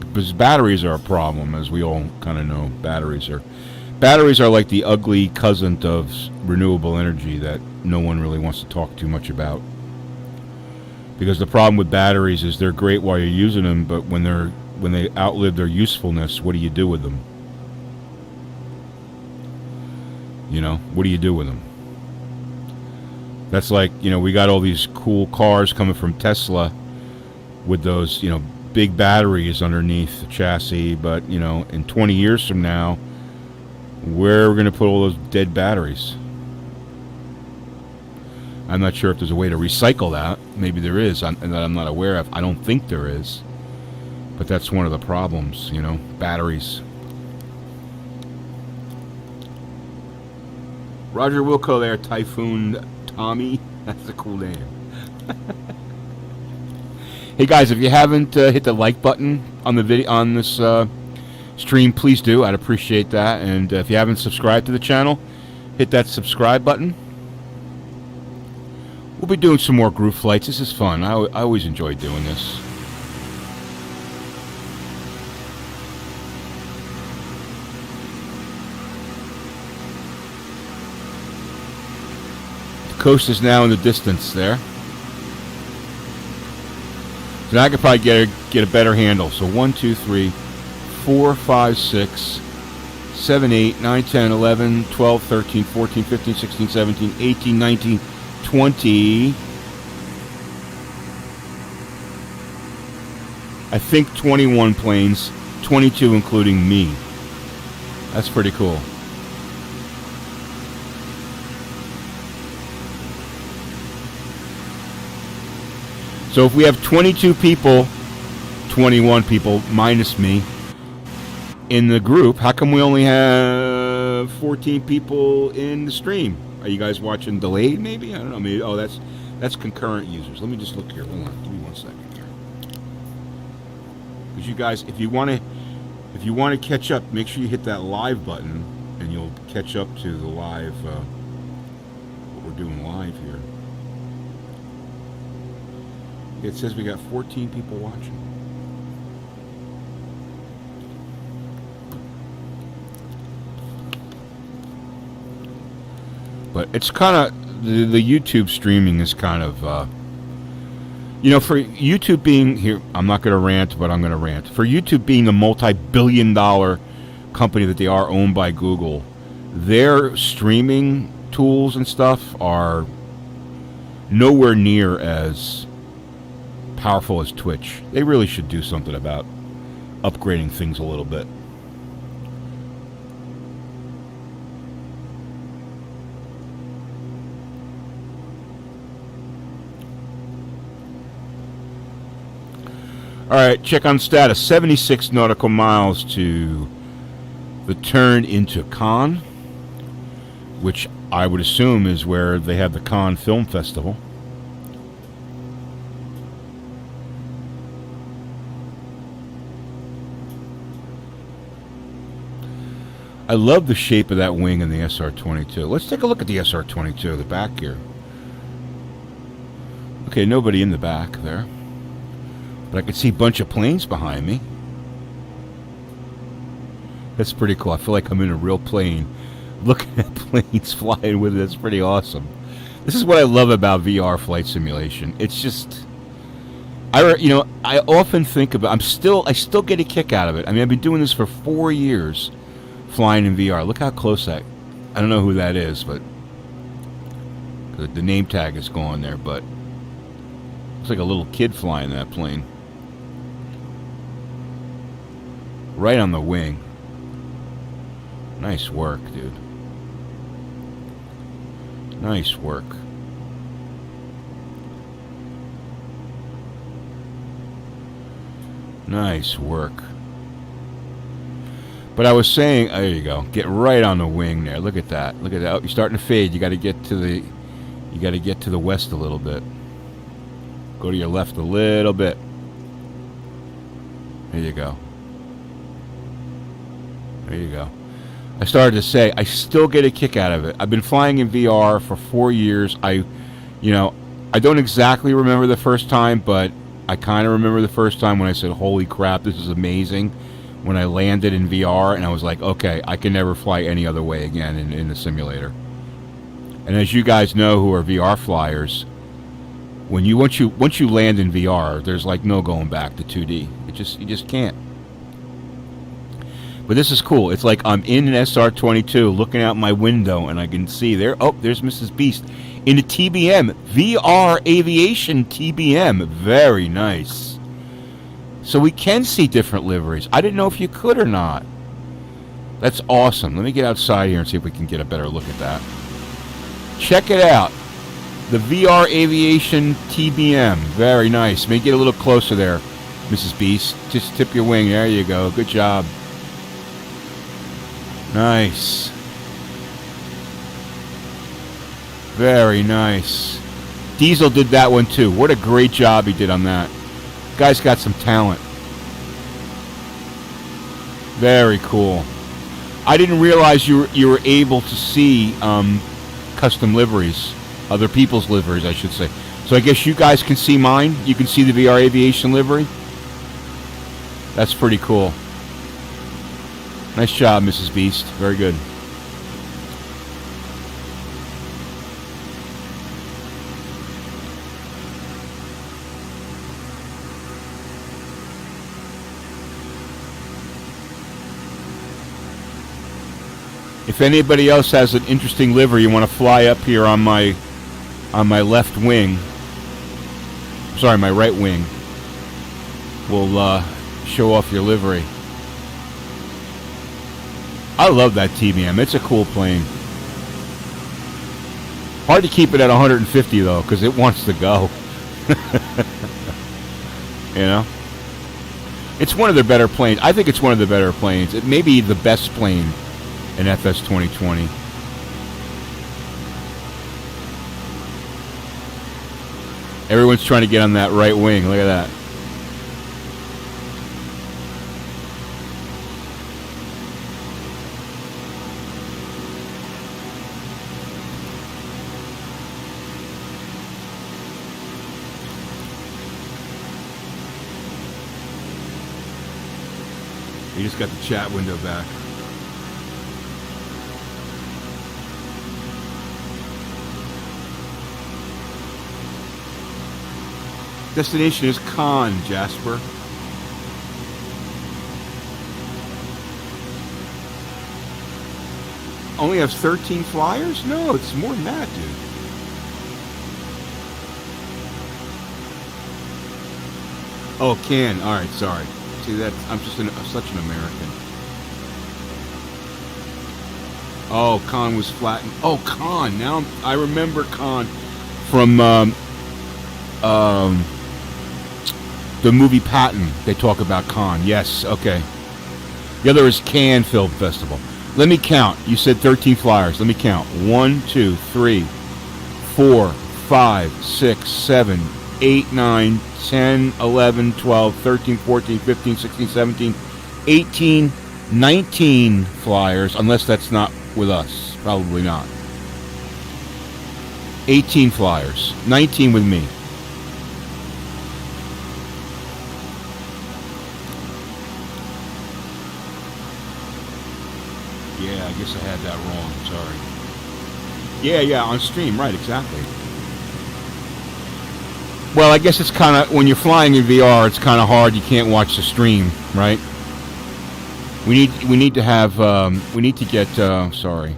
because batteries are a problem, as we all kind of know. Batteries are like the ugly cousin of renewable energy that no one really wants to talk too much about. Because the problem with batteries is they're great while you're using them, but when they outlive their usefulness, what do you do with them? You know, what do you do with them? That's like, you know, we got all these cool cars coming from Tesla with those, you know, big batteries underneath the chassis, but, you know, in 20 years from now, where are we going to put all those dead batteries? I'm not sure if there's a way to recycle that. Maybe there is, and that I'm not aware of. I don't think there is. But that's one of the problems, you know, batteries. Roger Wilco there, Typhoon Tommy. That's a cool name. Hey guys, if you haven't hit the like button on the video on this stream, please do. I'd appreciate that. And if you haven't subscribed to the channel, hit that subscribe button. We'll be doing some more group flights. This is fun. I always enjoy doing this. The coast is now in the distance there. So now I could probably get a better handle. So 1, 2, 3, 4, 5, 6, 7, 8, 9, 10, 11, 12, 13, 14, 15, 16, 17, 18, 19, 20. I think 21 planes, 22 including me. That's pretty cool. So if we have 22 people, 21 people minus me in the group, how come we only have 14 people in the stream? Are you guys watching delayed maybe? I don't know. Maybe. Oh, that's concurrent users. Let me just look here. Hold on. Give me 1 second here. Because you guys, if you want to catch up, make sure you hit that live button and you'll catch up to the live what we're doing live here. It says we got 14 people watching. But it's kind of, the YouTube streaming is kind of, for YouTube being, here, I'm not going to rant, but I'm going to rant. For YouTube being a multi-billion-dollar company that they are, owned by Google, their streaming tools and stuff are nowhere near as powerful as Twitch. They really should do something about upgrading things a little bit. All right, check on status. 76 nautical miles to the turn into Cannes, which I would assume is where they have the Cannes Film Festival. I love the shape of that wing in the SR-22. Let's take a look at the SR-22, the back here. Okay, nobody in the back there. But I can see a bunch of planes behind me. That's pretty cool. I feel like I'm in a real plane, looking at planes flying with it. That's pretty awesome. This is what I love about VR flight simulation. It's just, I often think about. I still get a kick out of it. I mean, I've been doing this for 4 years, flying in VR. Look how close that. I don't know who that is, but the name tag is going there. But looks like a little kid flying that plane. Right on the wing. Nice work, dude. Nice work. Nice work. But I was saying, there you go. Get right on the wing there. Look at that. Look at that. Oh, you're starting to fade. You got to get to the west a little bit. Go to your left a little bit. There you go. There you go. I started to say, I still get a kick out of it. I've been flying in VR for 4 years. I don't exactly remember the first time, but I kind of remember the first time when I said, holy crap, this is amazing. When I landed in VR, and I was like, okay, I can never fly any other way again in the simulator. And as you guys know who are VR flyers, once you land in VR, there's like no going back to 2D. You just can't. But this is cool. It's like I'm in an SR-22 looking out my window and I can see there. Oh, there's Mrs. Beast in a TBM. VR Aviation TBM. Very nice. So we can see different liveries. I didn't know if you could or not. That's awesome. Let me get outside here and see if we can get a better look at that. Check it out. The VR Aviation TBM. Very nice. Let me get a little closer there, Mrs. Beast. Just tip your wing. There you go. Good job. Nice. Very nice. Diesel did that one too. What a great job he did on that. Guy's got some talent. Very cool. I didn't realize you were able to see custom liveries, other people's liveries, I should say. So I guess you guys can see mine. You can see the VR Aviation livery. That's pretty cool. Nice job, Mrs. Beast. Very good. If anybody else has an interesting livery you want to fly up here on my left wing, sorry, my right wing, we'll show off your livery. I love that TBM. It's a cool plane. Hard to keep it at 150 though, because it wants to go. You know, it's one of their better planes. I think it's one of the better planes. It may be the best plane in FS 2020. Everyone's trying to get on that right wing. Look at that. You just got the chat window back. Destination is Cannes, Jasper. Only has 13 flyers? No, it's more than that, dude. Oh, Cannes. All right, sorry. See that? I'm just such an American. Oh, Cannes was flattened. Oh, Cannes. Now I remember Cannes from the movie Patton. They talk about Cannes. Yes, okay. The other is Cannes Film Festival. Let me count. You said 13 flyers. Let me count. 1, 2, 3, 4, 5, 6, 7, 8, 9, 10, 11, 12, 13, 14, 15, 16, 17, 18, 19 flyers, unless that's not with us. Probably not. 18 flyers. 19 with me. Yeah, I guess I had that wrong. Sorry. Yeah, on stream. Right, exactly. Well, I guess it's kind of, when you're flying in VR, it's kind of hard. You can't watch the stream, right? We need to have, we need to get, sorry.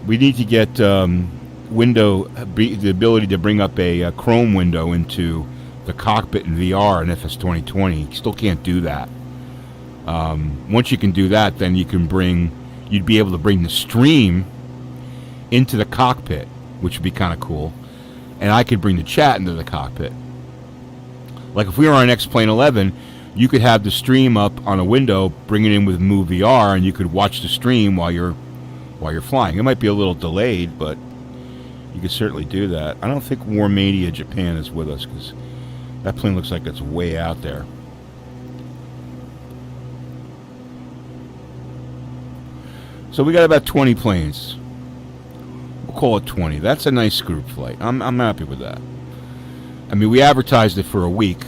We need to get the ability to bring up a Chrome window into the cockpit in VR in FS 2020. You still can't do that. Once you can do that, then you'd be able to bring the stream into the cockpit, which would be kind of cool. And I could bring the chat into the cockpit. Like if we were on X-Plane 11, you could have the stream up on a window, bring it in with Move VR, and you could watch the stream while you're flying. It might be a little delayed, but you could certainly do that. I don't think Warmania Japan is with us because that plane looks like it's way out there. So we got about 20 planes. We'll call it 20. That's a nice group flight. I'm happy with that. I mean, we advertised it for a week.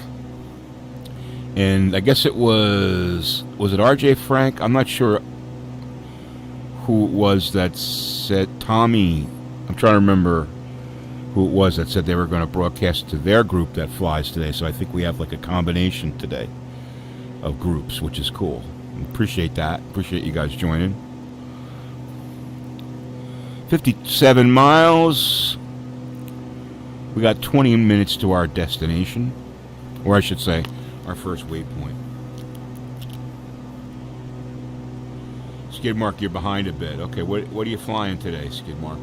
And I guess it was it RJ Frank? I'm not sure who it was that said, Tommy, I'm trying to remember who it was that said they were going to broadcast to their group that flies today. So I think we have like a combination today of groups, which is cool. Appreciate that. Appreciate you guys joining. 57 miles. We got 20 minutes to our destination. Or I should say, our first waypoint. Skid Mark, you're behind a bit. Okay, what are you flying today, Skid Mark?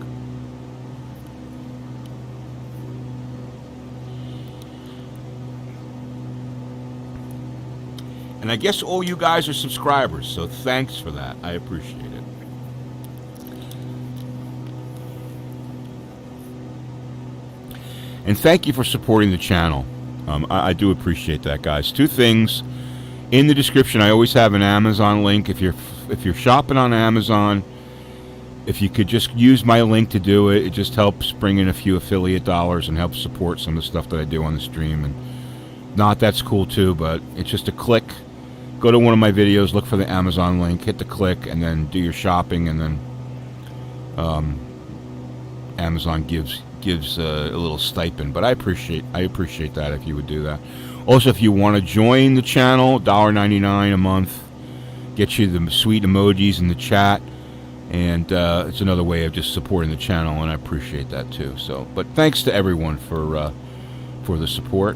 And I guess all you guys are subscribers, so thanks for that. I appreciate it. And thank you for supporting the channel. I do appreciate that, guys. Two things In the description, I always have an Amazon link. If you're shopping on Amazon, if you could just use my link to do it, it just helps bring in a few affiliate dollars and helps support some of the stuff that I do on the stream. And not that's cool too, but it's just a click. Go to one of my videos, look for the Amazon link, hit the click, and then do your shopping, and then Amazon gives a little stipend. But I appreciate that if you would do that. Also, if you want to join the channel, $1.99 a month gets you the sweet emojis in the chat, and it's another way of just supporting the channel, and I appreciate that too. So, but thanks to everyone for the support.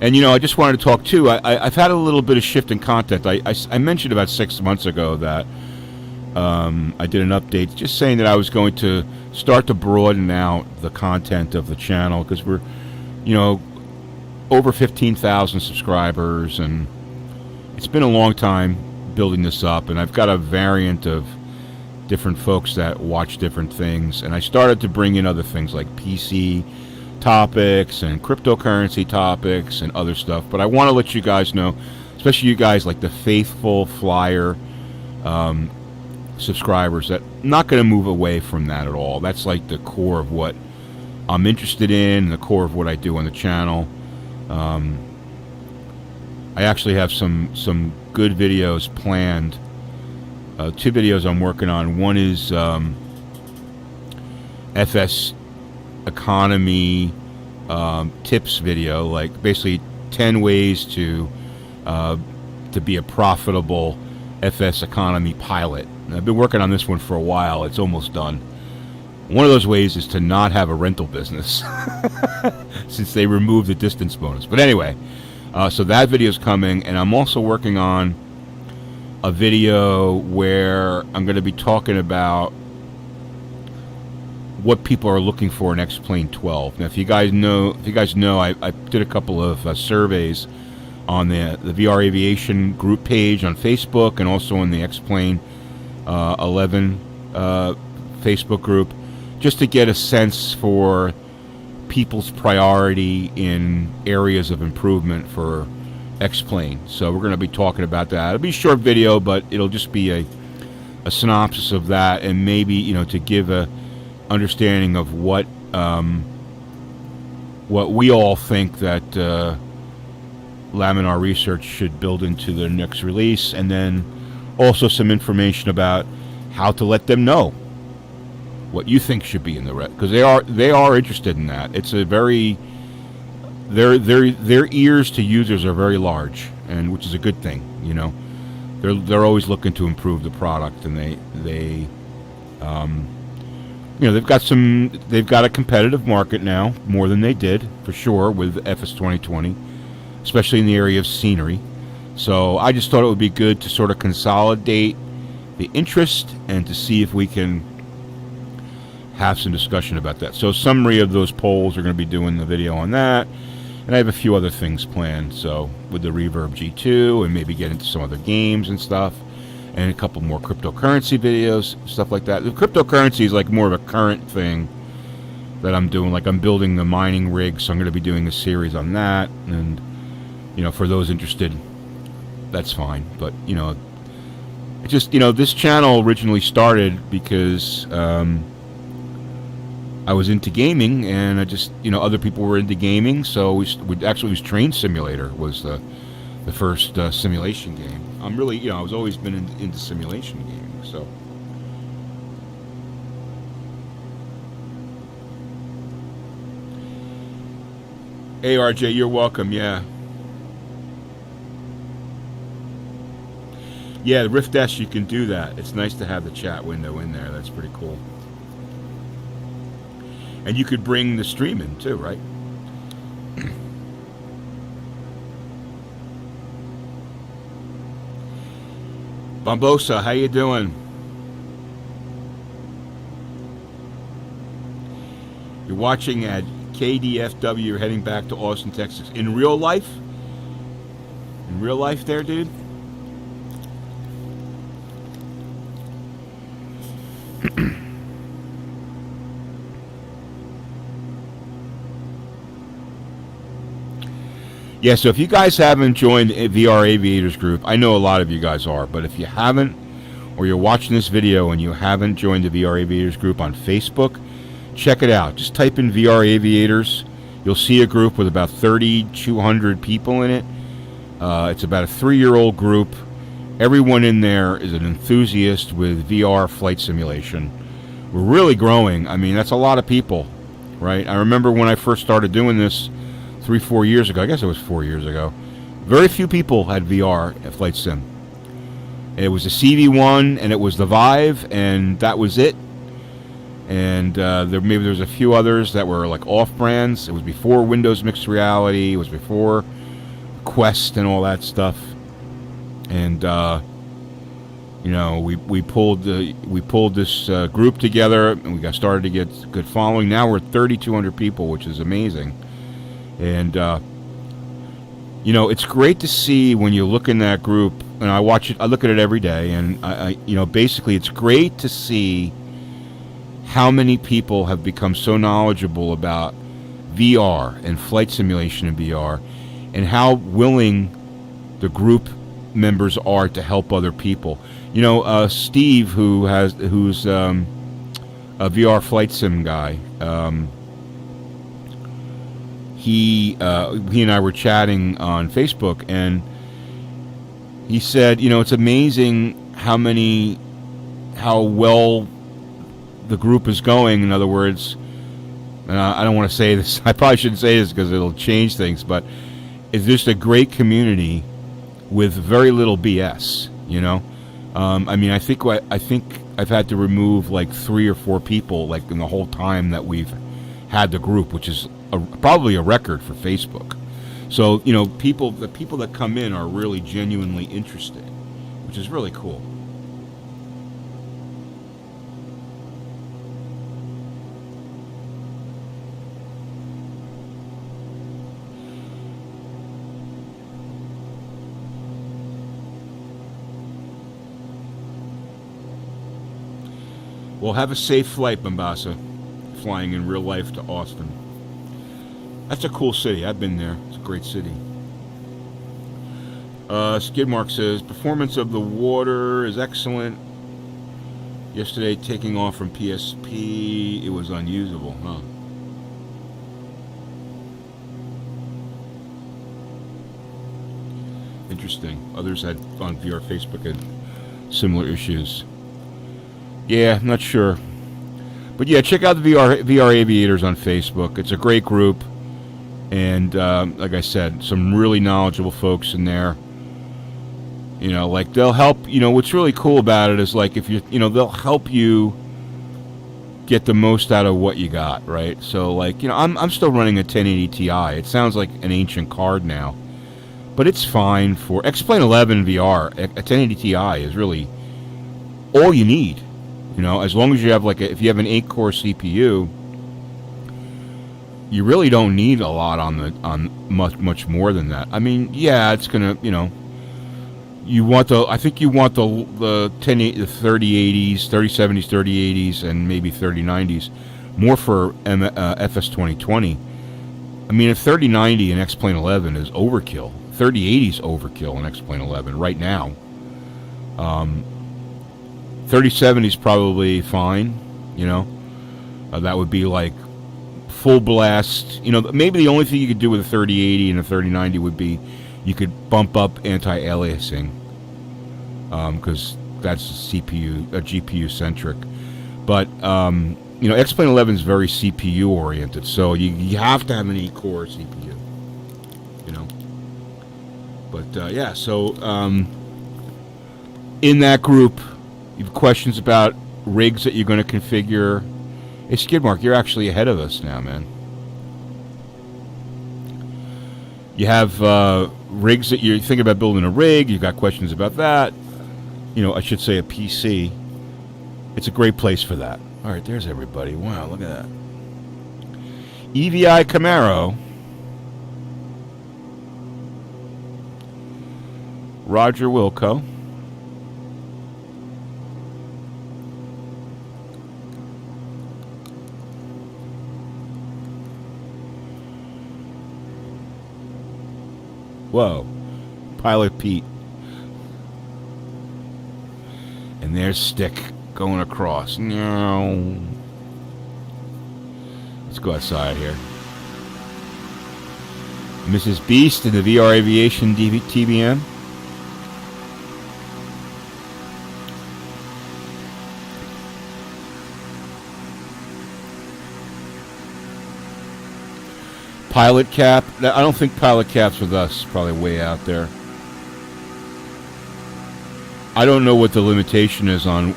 And I just wanted to talk too. I've had a little bit of shift in content. I mentioned about 6 months ago that I did an update just saying that I was going to start to broaden out the content of the channel, because we're, over 15,000 subscribers, and it's been a long time building this up, and I've got a variant of different folks that watch different things, and I started to bring in other things like PC topics and cryptocurrency topics and other stuff. But I want to let you guys know, especially you guys like the faithful flyer subscribers, that I'm not going to move away from that at all. That's like the core of what I'm interested in, the core of what I do on the channel. I actually have some good videos planned. 2 videos I'm working on. One is FS economy tips video, like basically 10 ways to be a profitable FS economy pilot. And I've been working on this one for a while. It's almost done. One of those ways is to not have a rental business since they removed the distance bonus. But anyway, so that video is coming, and I'm also working on a video where I'm going to be talking about what people are looking for in X-Plane 12. Now, if you guys know, I did a couple of surveys on the VR Aviation group page on Facebook, and also on the X-Plane 11 Facebook group, just to get a sense for people's priority in areas of improvement for X-Plane. So we're going to be talking about that. It'll be a short video, but it'll just be a synopsis of that, and maybe to give a understanding of what we all think that Laminar Research should build into the next release, and then also some information about how to let them know what you think should be in the because they are interested in that. It's a very their ears to users are very large, and which is a good thing. They're always looking to improve the product, and they've got a competitive market now, more than they did for sure with FS 2020, especially in the area of scenery. So I just thought it would be good to sort of consolidate the interest and to see if we can have some discussion about that. So summary of those polls, are going to be doing the video on that, and I have a few other things planned. So with the Reverb G2, and maybe get into some other games and stuff, and a couple more cryptocurrency videos, stuff like that. The cryptocurrency is like more of a current thing that I'm doing. Like I'm building the mining rig, so I'm going to be doing a series on that. And for those interested, that's fine. But it just this channel originally started because I was into gaming, and I just other people were into gaming, so we actually was Train Simulator was the first simulation game. I'm really I was always been into simulation gaming. So hey RJ, you're welcome. Yeah, the Rift S, you can do that. It's nice to have the chat window in there. That's pretty cool. And you could bring the stream in too, right? Bombosa, how you doing? You're watching at KDFW. You're heading back to Austin, Texas. In real life? In real life there, dude? Yeah, so if you guys haven't joined a VR Aviators group, I know a lot of you guys are, but if you haven't, or you're watching this video and you haven't joined the VR Aviators group on Facebook, check it out. Just type in VR Aviators. You'll see a group with about 3,200 people in it. It's about a 3-year-old group. Everyone in there is an enthusiast with VR flight simulation. We're really growing. I mean, that's a lot of people, right? I remember when I first started doing this 3-4 years ago. I guess it was 4 years ago. Very few people had VR at Flight Sim. It was the CV1 and it was the Vive, and that was it. And there was a few others that were like off-brands. It was before Windows Mixed Reality. It was before Quest and all that stuff. And you know, we pulled this group together, and we got started to get good following. Now we're 3,200 people, which is amazing. And you know, it's great to see when you look in that group, and I watch it. I look at it every day, and I you know, basically, it's great to see how many people have become so knowledgeable about VR and flight simulation in VR, and how willing the group members are to help other people. You know, Steve, who's a VR flight sim guy. He and I were chatting on Facebook, and he said, you know, it's amazing how well the group is going. In other words, I don't want to say this. I probably shouldn't say this because it'll change things, but it's just a great community with very little BS. You know, I mean, I think I've had to remove like 3 or 4 people like in the whole time that we've had the group, which is probably a record for Facebook. So, you know, the people that come in are really genuinely interested, which is really cool. Well, have a safe flight, Mombasa, flying in real life to Austin. That's a cool city. I've been there. It's a great city. Skidmark says, performance of the water is excellent. Yesterday, taking off from PSP, it was unusable, huh? Interesting. Others had on VR Facebook had similar issues. Yeah, I'm not sure. But yeah, check out the VR Aviators on Facebook. It's a great group. And like I said, some really knowledgeable folks in there. You know, like they'll help. You know, what's really cool about it is like if you know, they'll help you get the most out of what you got, right? So like, you know, I'm still running a 1080 Ti. It sounds like an ancient card now, but it's fine for X-Plane 11 VR. A 1080 Ti is really all you need. You know, as long as you have like if you have an 8-core CPU, you really don't need a lot on much more than that. I mean, yeah, it's gonna, you know, I think you want the 3080s, 3070s, 3080s, and maybe 3090s more for FS 2020. I mean, if 3090 in X-Plane 11 is overkill, 3080 is overkill in X-Plane 11 right now. 3070 is probably fine, you know. That would be like full blast. You know, maybe the only thing you could do with a 3080 and a 3090 would be you could bump up anti-aliasing, because that's GPU centric. But you know, X-Plane 11 is very CPU oriented, so you have to have an 8-core CPU. You know. But yeah, so in that group, you have questions about rigs that you're going to configure. Hey, Skidmark, you're actually ahead of us now, man. You have rigs that you're thinking about building a rig. You've got questions about that. You know, I should say a PC. It's a great place for that. All right, there's everybody. Wow, look at that. EVI Camaro. Roger Wilco. Whoa. Pilot Pete. And there's Stick going across. No. Let's go outside here. Mrs. Beast in the VR Aviation TBM. Pilot Cap. I don't think Pilot Cap's with us. Probably way out there. I don't know what the limitation is on,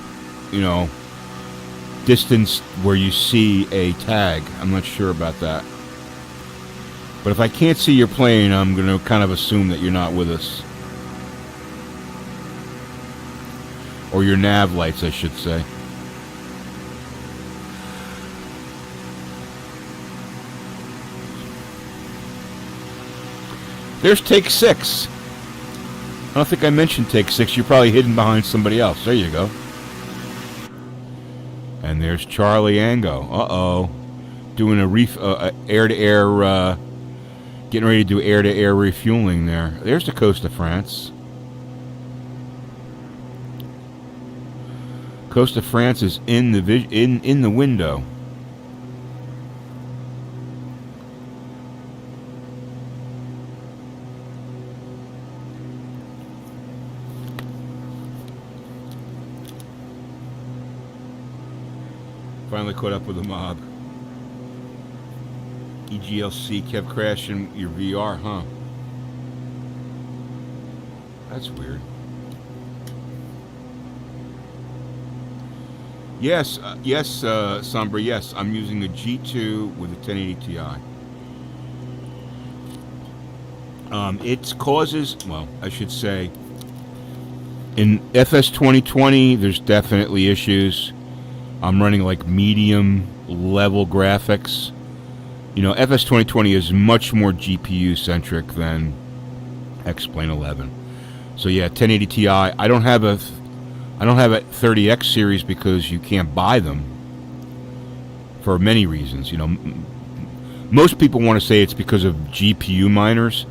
distance where you see a tag. I'm not sure about that. But if I can't see your plane, I'm going to kind of assume that you're not with us. Or your nav lights, I should say. There's take 6. I don't think I mentioned take 6. You're probably hidden behind somebody else. There you go. And there's Charlie Ango. Uh-oh. Doing a air-to-air, getting ready to do air-to-air refueling there. There's the coast of France. Coast of France is in the window. Finally caught up with the mob. EGLC kept crashing your VR, huh? That's weird. Yes, Sombra, yes. I'm using a G2 with a 1080 Ti. It causes, well, I should say, in FS 2020, there's definitely issues. I'm running like medium level graphics. FS 2020 is much more GPU centric than X-Plane 11. So yeah, 1080 Ti. I don't have a 30X series because you can't buy them for many reasons. Most people want to say it's because of GPU miners.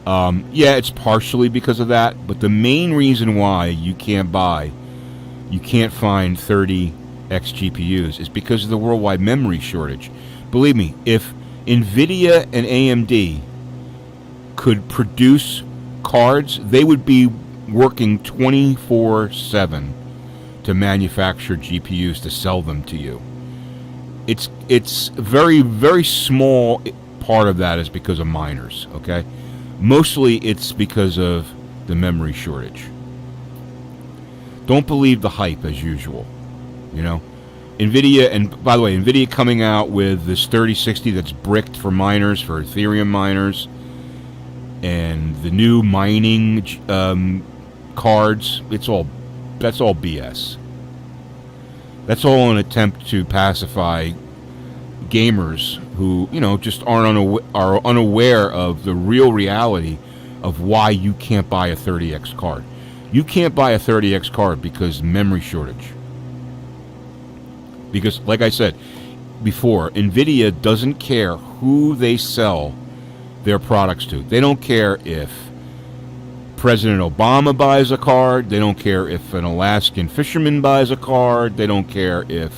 Yeah, it's partially because of that, but the main reason why you can't find 30X GPUs is because of the worldwide memory shortage. Believe me, if NVIDIA and AMD could produce cards, they would be working 24/7 to manufacture GPUs to sell them to you. It's very, very small part of that is because of miners, okay? Mostly it's because of the memory shortage. Don't believe the hype as usual. NVIDIA, and by the way, NVIDIA coming out with this 3060 that's bricked for miners, for Ethereum miners, and the new mining cards, that's all BS. That's all an attempt to pacify gamers who, just are unaware of the real reality of why you can't buy a 30X card. You can't buy a 30X card because memory shortage. Because, like I said before, NVIDIA doesn't care who they sell their products to. They don't care if President Obama buys a card. They don't care if an Alaskan fisherman buys a card. They don't care if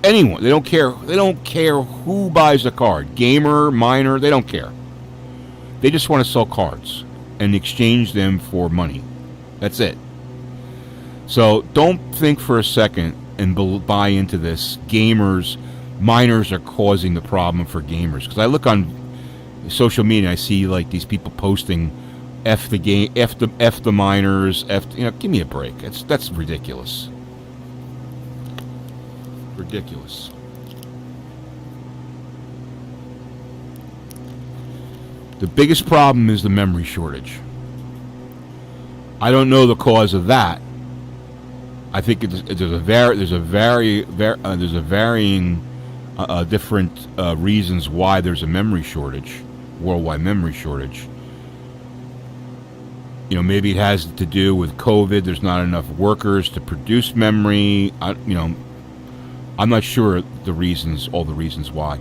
anyone. They don't care. They don't care who buys a card. Gamer, miner, they don't care. They just want to sell cards and exchange them for money. That's it. So don't think for a second and buy into this. Miners are causing the problem for gamers. Because I look on social media, and I see like these people posting F the miners, give me a break. That's ridiculous. Ridiculous. The biggest problem is the memory shortage. I don't know the cause of that. I think there's varying different reasons why there's a memory shortage, worldwide memory shortage. Maybe it has to do with COVID. There's not enough workers to produce memory. I'm not sure all the reasons why.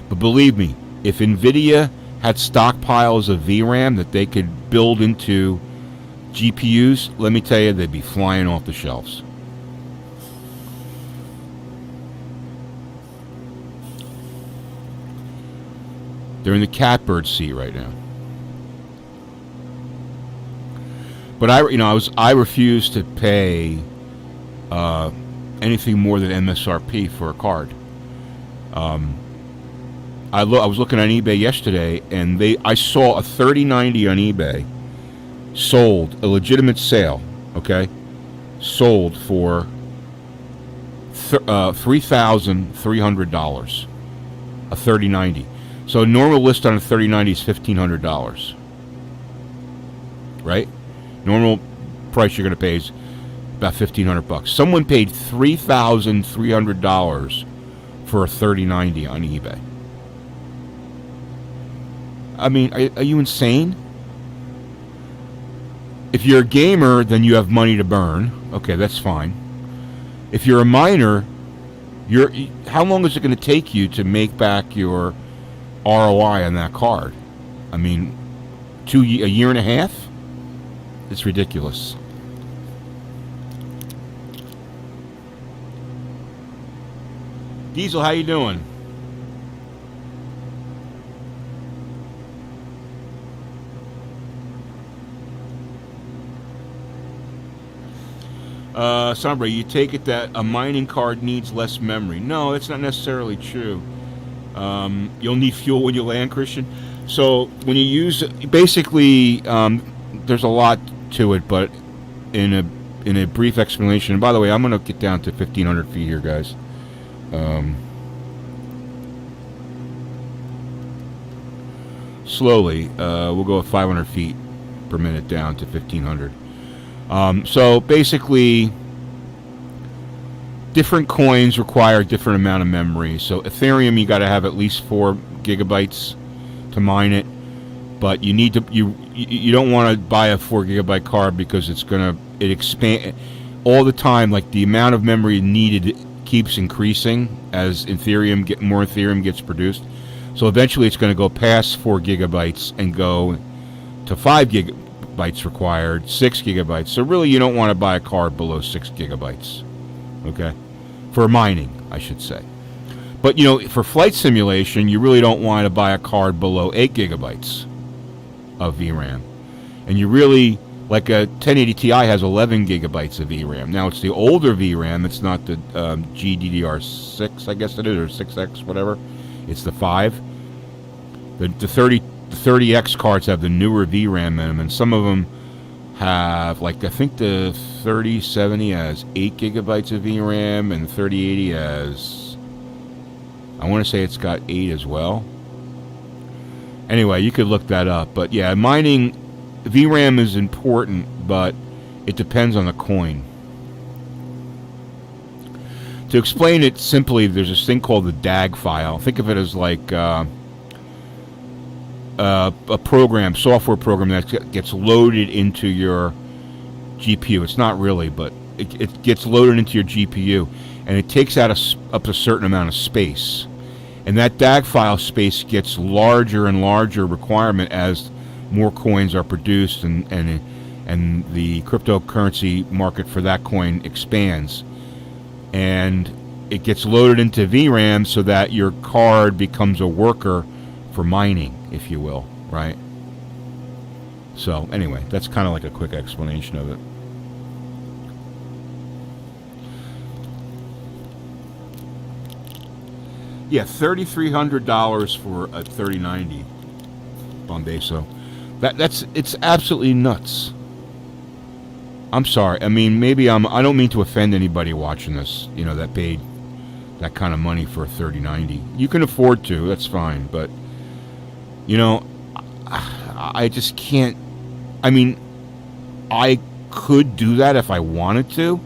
But believe me, if NVIDIA had stockpiles of VRAM that they could build into GPUs, let me tell you, they'd be flying off the shelves. They're in the catbird seat right now. But I refuse to pay anything more than MSRP for a card. I was looking on eBay yesterday, and I saw a 3090 on eBay sold, a legitimate sale, okay, sold for $3,300, a 3090. So a normal list on a 3090 is $1,500, right? Normal price you're going to pay is about $1,500. Someone paid $3,300 for a 3090 on eBay. I mean, are you insane? If you're a gamer, then you have money to burn. Okay, that's fine. If you're a miner, how long is it going to take you to make back your ROI on that card? I mean, a year and a half? It's ridiculous. Diesel, how you doing? Sombre, you take it that a mining card needs less memory. No, that's not necessarily true. You'll need fuel when you land, Christian. So when you use, basically, there's a lot to it, but in a brief explanation. And by the way, I'm going to get down to 1,500 feet here, guys. Slowly, we'll go at 500 feet per minute down to 1,500. So basically, different coins require a different amount of memory. So Ethereum, you got to have at least 4 gigabytes to mine it, but you need to you don't want to buy a 4 gigabyte card because it expand all the time. Like the amount of memory needed keeps increasing as more Ethereum gets produced. So eventually, it's going to go past 4 gigabytes and go to 5 gigabytes required, 6 gigabytes. So really, you don't want to buy a card below 6 gigabytes. Okay, for mining, I should say. But for flight simulation, you really don't want to buy a card below 8 gigabytes of VRAM, and you really, like a 1080 Ti has 11 gigabytes of VRAM. Now it's the older VRAM. It's not the GDDR6, I guess it is, or 6X, whatever. It's the 5. The 30X cards have the newer VRAM in them, and some of them have, like, I think the 3070 has 8 gigabytes of VRAM, and the 3080 has, I want to say it's got 8 as well. Anyway, you could look that up. But yeah, mining, VRAM is important, but it depends on the coin. To explain it simply, there's this thing called the DAG file. Think of it as like a software program that gets loaded into your GPU. It's not really, but it gets loaded into your GPU, and it takes out up a certain amount of space. And that DAG file space gets larger and larger requirement as more coins are produced, and the cryptocurrency market for that coin expands. And it gets loaded into VRAM so that your card becomes a worker for mining, if you will, right? So anyway, that's kind of like a quick explanation of it. Yeah, $3,300 for a 3090 Bombay. So it's absolutely nuts. I'm sorry. I mean, maybe I don't mean to offend anybody watching this, that paid that kind of money for a 3090. You can afford to, that's fine, but I just can't. I mean, I could do that if I wanted to,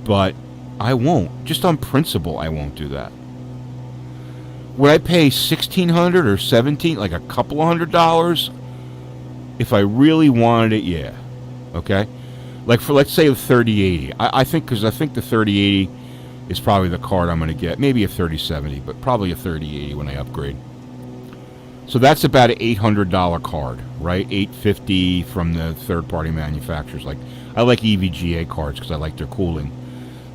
but I won't. Just on principle, I won't do that. Would I pay $1,600 or $1,700, like a couple of $100, if I really wanted it? Yeah. Okay. Like for, let's say, a 3080. I think the 3080 is probably the card I'm going to get. Maybe a 3070, but probably a 3080 when I upgrade. So that's about an $800 card, right? $850 from the third-party manufacturers. Like, I like EVGA cards because I like their cooling.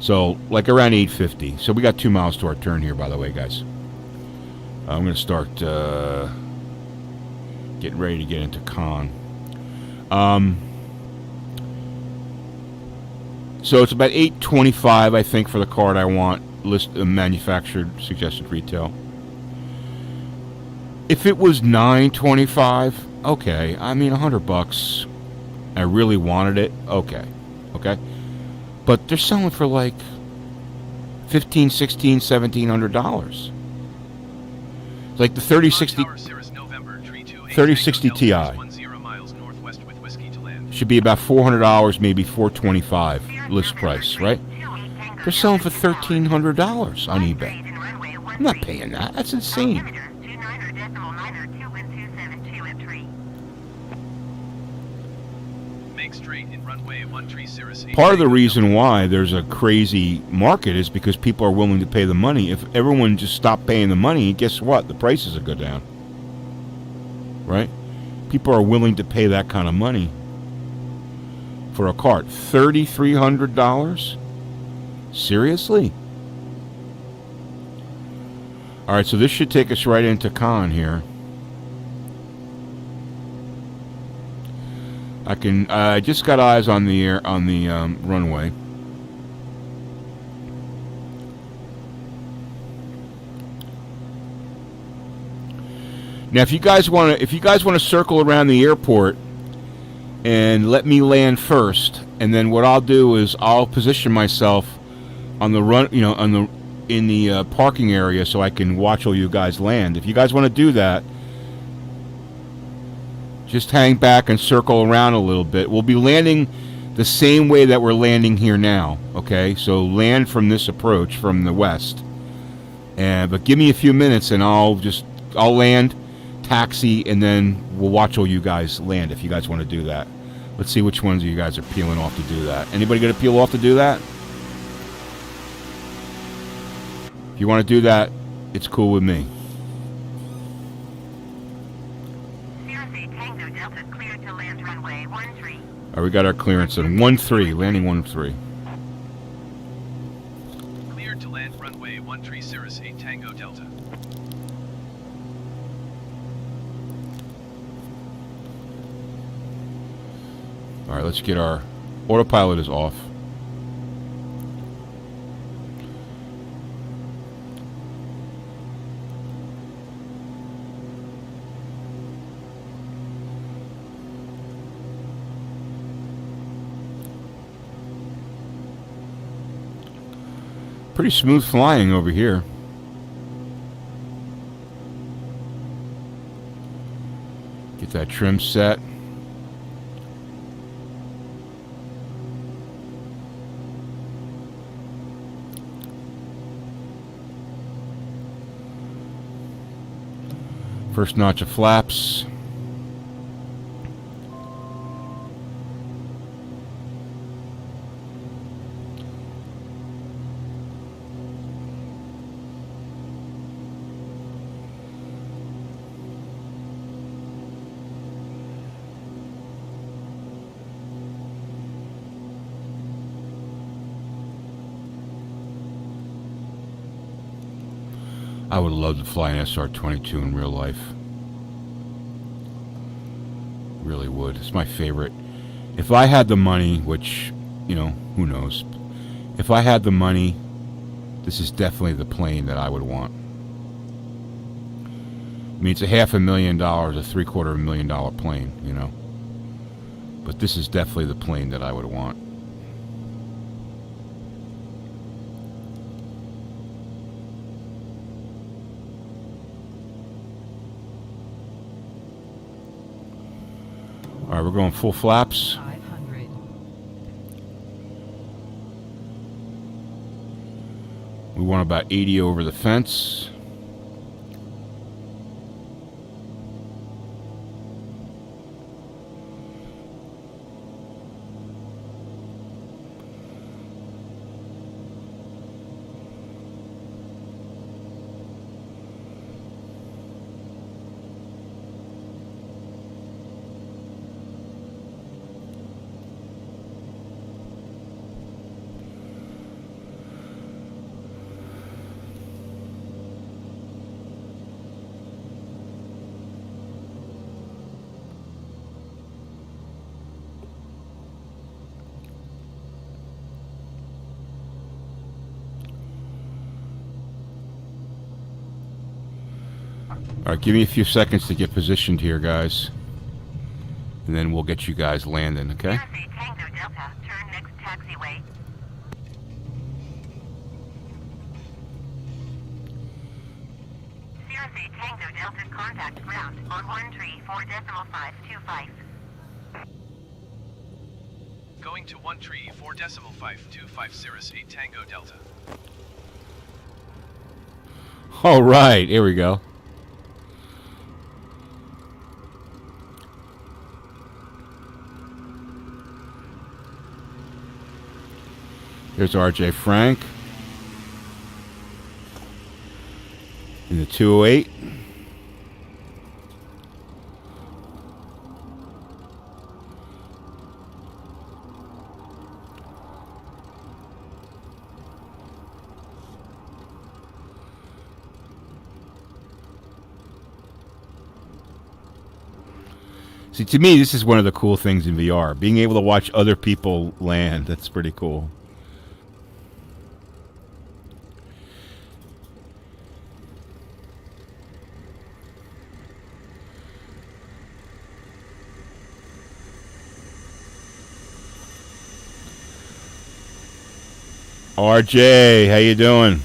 So, like around $850. So we got 2 miles to our turn here, by the way, guys. I'm going to start getting ready to get into con. So it's about $825, I think, for the card I want. List manufactured suggested retail. If it was $925, okay. I mean, $100. I really wanted it. Okay. But they're selling for like $1,500, $1,600, $1,700. Like the 3060 Ti should be about $400, maybe $425 list price, right? They're selling for $1,300 on eBay. I'm not paying that. That's insane. Part of the reason why there's a crazy market is because people are willing to pay the money. If everyone just stopped paying the money, guess what? The prices would go down. Right? People are willing to pay that kind of money for a card. $3,300? Seriously? Alright, so this should take us right into con here. I just got eyes on the runway. Now, if you guys want to circle around the airport and let me land first, and then what I'll do is I'll position myself on the run, in the parking area so I can watch all you guys land. If you guys want to do that, just hang back and circle around a little bit. We'll be landing the same way that we're landing here now, okay? So land from this approach from the west. But give me a few minutes and I'll land, taxi, and then we'll watch all you guys land if you guys want to do that. Let's see which ones of you guys are peeling off to do that. Anybody going to peel off to do that? If you want to do that, it's cool with me. All right, we got our clearance in 13, landing 13. Cleared to land runway 13 Cirrus 8 Tango Delta. All right, let's get our autopilot is off. Pretty smooth flying over here. Get that trim set. First notch of flaps. I would love to fly an SR-22 in real life. Really would. It's my favorite. If I had the money, which, who knows. If I had the money, this is definitely the plane that I would want. I mean, it's a $500,000, a $750,000 plane, But this is definitely the plane that I would want. All right, we're going full flaps. 500. We want about 80 over the fence. Alright, give me a few seconds to get positioned here, guys. And then we'll get you guys landing, okay? Sierra Tango Delta, turn next taxiway. Sierra Tango Delta, contact ground on 134.525. Going to 134.525 Cirrus 8 Tango Delta. Alright, here we go. Here's RJ Frank in the 208. See, to me, this is one of the cool things in VR. Being able to watch other people land, that's pretty cool. RJ, how you doing?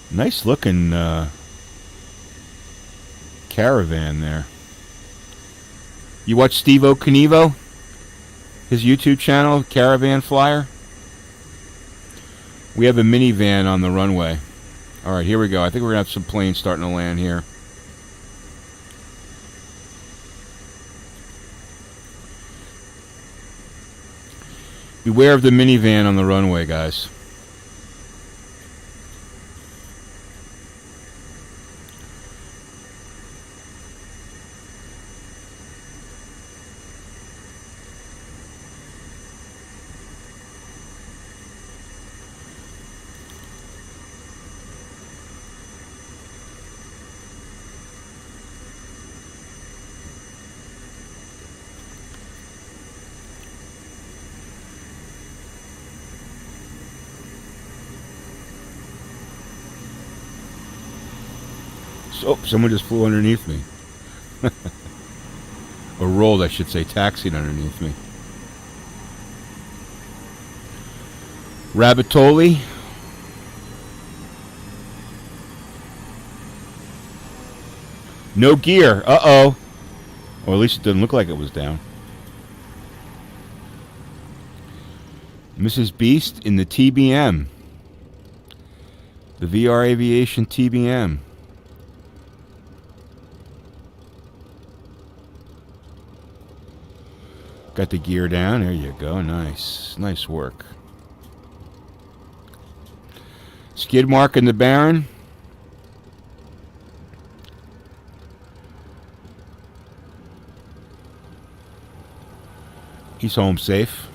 Nice looking caravan there. You watch Steve-O Knievo? His YouTube channel, Caravan Flyer? We have a minivan on the runway. Alright, here we go. I think we're going to have some planes starting to land here. Beware of the minivan on the runway, guys. Oh, someone just flew underneath me. Or rolled, I should say, taxied underneath me. Rabbitoli. No gear. Uh-oh. Or at least it didn't look like it was down. Mrs. Beast in the TBM. The VR Aviation TBM. Got the gear down. There you go. Nice. Nice work. Skid mark in the Baron. He's home safe.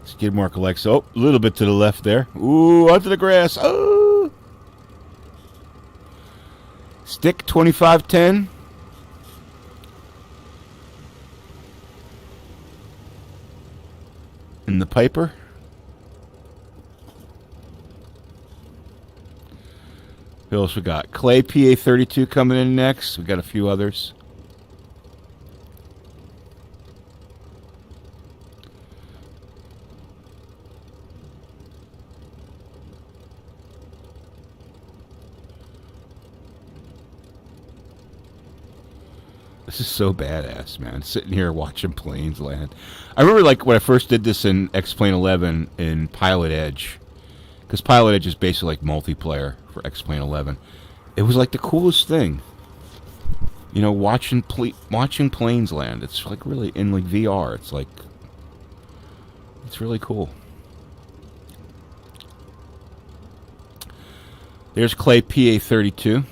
Skid mark Alexa. Oh, a little bit to the left there. Ooh, onto the grass. Oh. Stick 2510. In the Piper. Who else we got? Clay PA32 coming in next. We got a few others. This is so badass, man. Sitting here watching planes land. I remember, like, when I first did this in X-Plane 11 in Pilot Edge. Because Pilot Edge is basically like multiplayer for X-Plane 11. It was like the coolest thing. You know, watching planes land. It's like really in like VR. It's like, it's really cool. There's Clay PA32.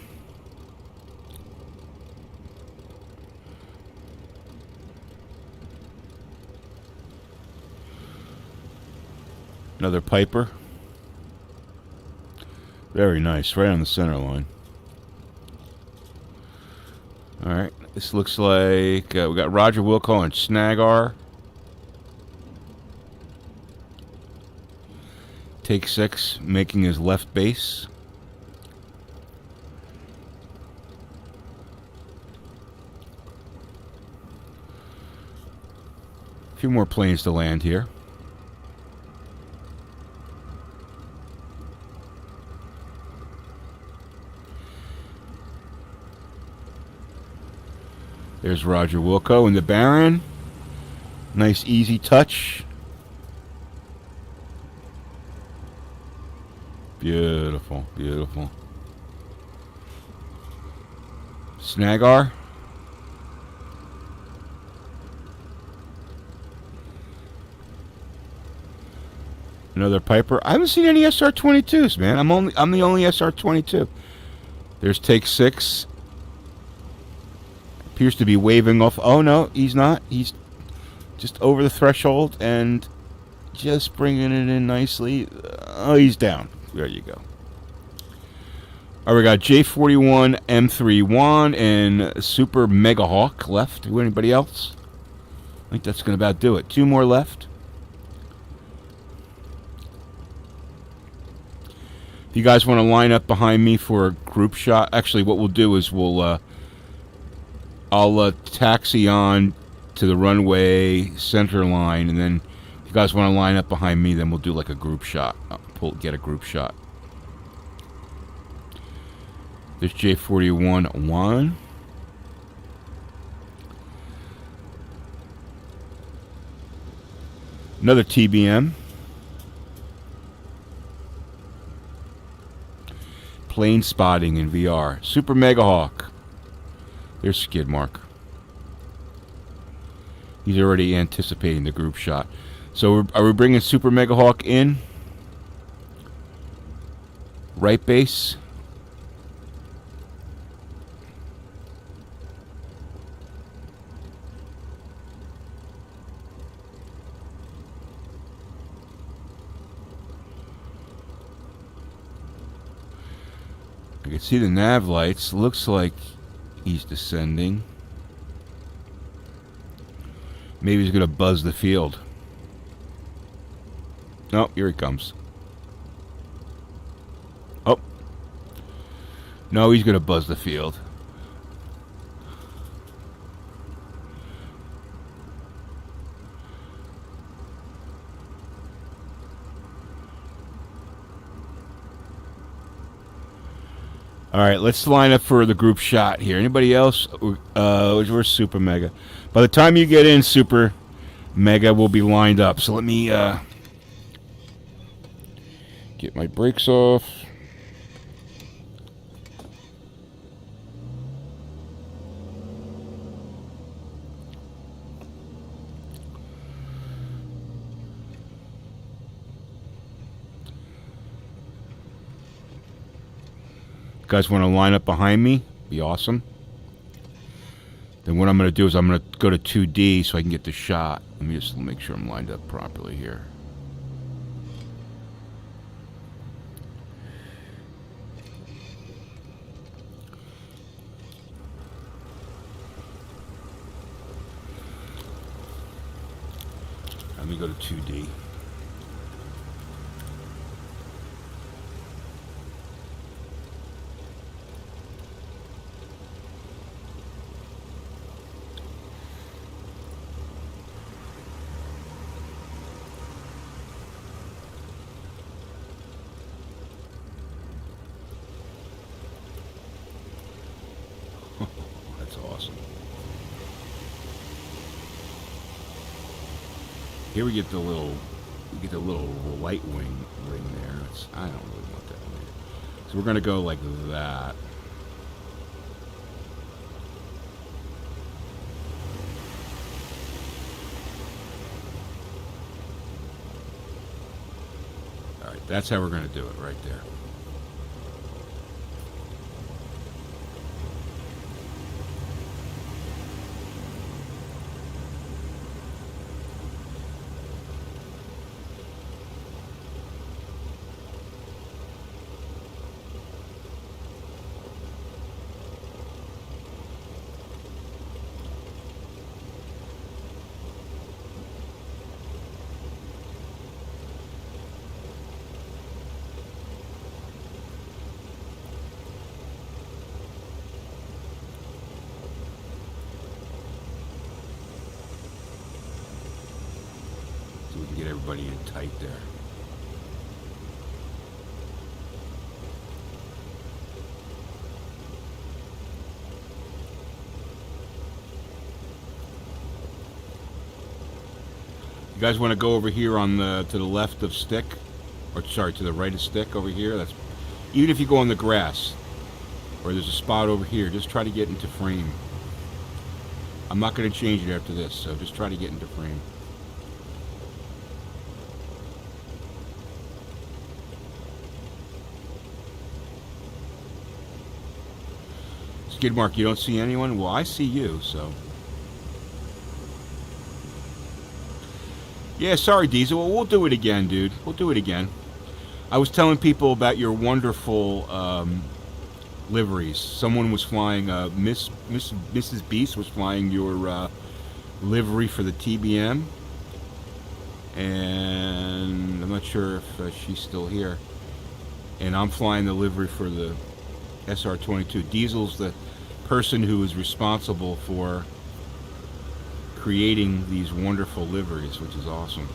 Another Piper. Very nice, right on the center line. Alright, this looks like we got Roger Wilco and Snagar. Take 6, making his left base. A few more planes to land here. There's Roger Wilco and the Baron. Nice easy touch. Beautiful, beautiful. Snagar. Another Piper. I haven't seen any SR-22s, man. I'm the only SR-22. There's take 6. Appears to be waving off. Oh no, he's not. He's just over the threshold and just bringing it in nicely. Oh, he's down. There you go. All right, we got J41 M31 and Super Mega Hawk left. Anybody else? I think that's going to about do it. 2 more left. If you guys want to line up behind me for a group shot, actually, what we'll do is I'll taxi on to the runway center line, and then if you guys want to line up behind me, then we'll do like a group shot. Get a group shot. There's J41 1. Another TBM. Plane spotting in VR. Super Mega Hawk. There's Skid Mark. He's already anticipating the group shot. So are we bringing Super Mega Hawk in? Right base. I can see the nav lights. Looks like he's descending. Maybe he's going to buzz the field. Oh, here he comes. Oh. No, he's going to buzz the field. All right, let's line up for the group shot here. Anybody else? We're Super Mega. By the time you get in, Super Mega will be lined up. So let me get my brakes off. You guys want to line up behind me? Be awesome. Then what I'm going to do is I'm going to go to 2D so I can get the shot. Let me just make sure I'm lined up properly here. Let me go to 2D. That's awesome. Here we get the little light wing ring there. I don't really want that one. So we're gonna go like that. All right, that's how we're gonna do it right there. everybody in tight there. You guys want to go over here on the to the left of stick, or sorry, to the right of stick over here? That's even if you go on the grass, or there's a spot over here. Just try to get into frame. I'm not going to change it after this, so just try to get into frame. Skid Mark, you don't see anyone? Well, I see you, so. Yeah, sorry, Diesel. Well, we'll do it again, dude. We'll do it again. I was telling people about your wonderful liveries. Someone was flying, Mrs. Beast was flying your livery for the TBM. And I'm not sure if she's still here. And I'm flying the livery for the SR22. Diesel's the person who is responsible for creating these wonderful liveries, which is awesome.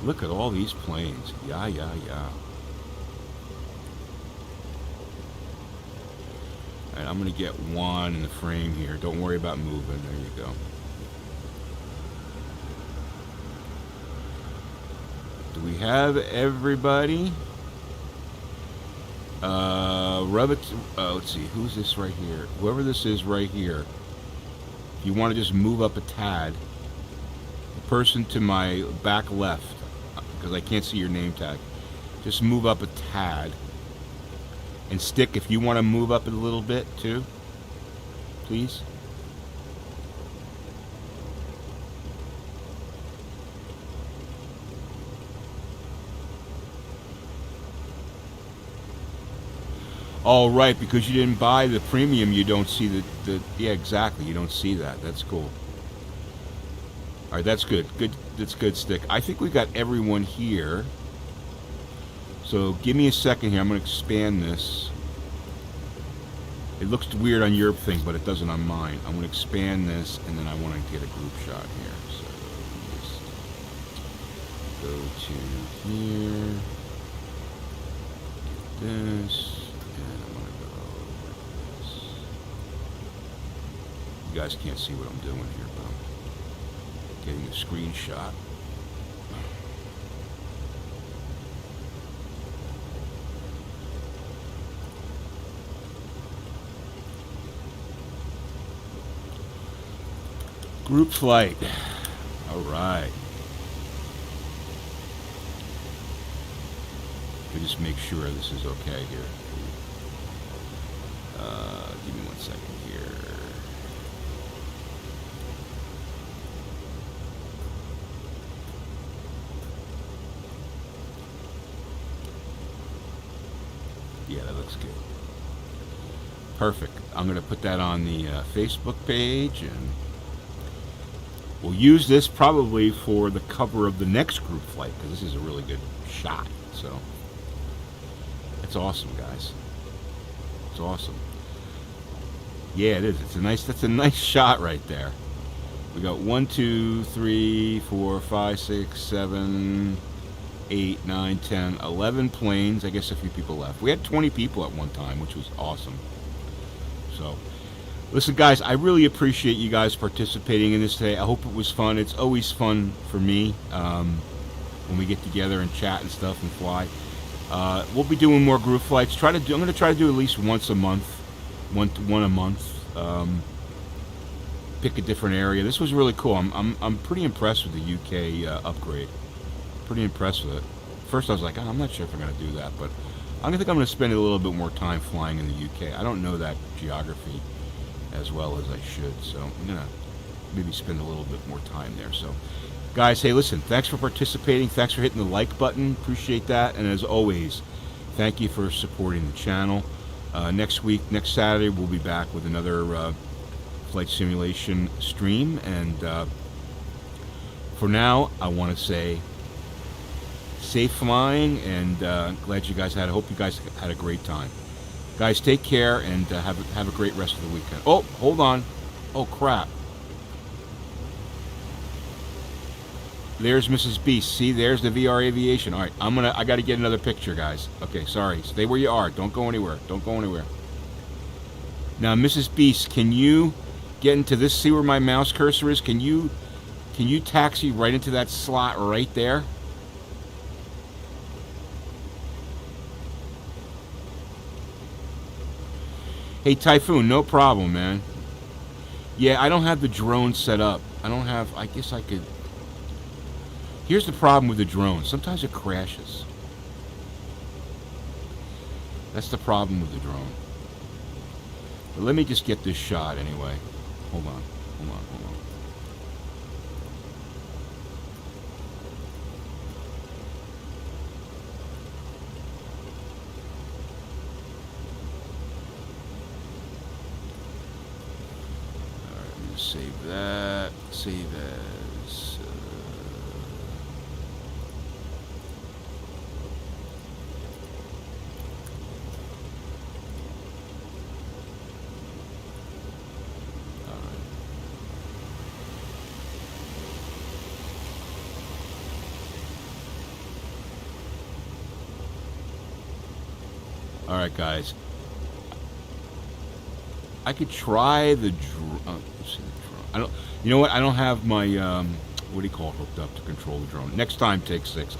Look at all these planes. Yeah, yeah, yeah. Alright, I'm going to get one in the frame here. Don't worry about moving. There you go. Do we have everybody? Let's see. Who's this right here? Whoever this is right here. You want to just move up a tad. The person to my back left, because I can't see your name tag. Just move up a tad. And Stick, if you want to move up a little bit too, please. All right, because you didn't buy the premium, you don't see the yeah, exactly. You don't see that. That's cool. All right, that's good. Good. That's good, Stick. I think we got everyone here. So give me a second here. I'm going to expand this. It looks weird on your thing, but it doesn't on mine. I'm going to expand this, and then I want to get a group shot here. So just go to here. Get this. You guys can't see what I'm doing here, but I'm getting a screenshot. Group flight. All right. Let me just make sure this is okay here. Give me 1 second here. Yeah, that looks good. Perfect. I'm going to put that on the Facebook page, and we'll use this probably for the cover of the next group flight, because this is a really good shot. So it's awesome, guys. It's awesome. Yeah, it is. It's a nice. That's a nice shot right there. We got 1, 2, 3, 4, 5, 6, 7, 8, 9, 10, 11 planes. I guess a few people left. We had 20 people at one time, which was awesome. So, listen, guys, I really appreciate you guys participating in this today. I hope it was fun. It's always fun for me when we get together and chat and stuff and fly. We'll be doing more group flights. I'm going to try to do at least once a month, one a month. Pick a different area. This was really cool. I'm pretty impressed with the UK upgrade. Pretty impressed with it. First I was like, I'm not sure if I'm going to do that, but I think I'm going to spend a little bit more time flying in the UK. I don't know that geography as well as I should, so I'm going to maybe spend a little bit more time there. So, guys, hey, listen, thanks for participating. Thanks for hitting the like button. Appreciate that. And as always, thank you for supporting the channel. Next week, next Saturday, we'll be back with another flight simulation stream. And for now, I want to say safe flying, and glad you guys hope you guys had a great time. Guys, take care, and have a great rest of the weekend. Oh, hold on. Oh, crap. There's Mrs. Beast. See, there's the VR Aviation. All right, I got to get another picture, guys. Okay, sorry. Stay where you are. Don't go anywhere. Don't go anywhere. Now, Mrs. Beast, can you get into this? See where my mouse cursor is? Can you taxi right into that slot right there? Hey, Typhoon, no problem, man. Yeah, I don't have the drone set up. I guess I could. Here's the problem with the drone. Sometimes it crashes. That's the problem with the drone. But let me just get this shot anyway. Hold on. Alright, I'm going to save that. Save as... Alright, guys. I could try the drone. Let's see the drone. You know what? I don't have my, what do you call it, hooked up to control the drone. Next time, take 6.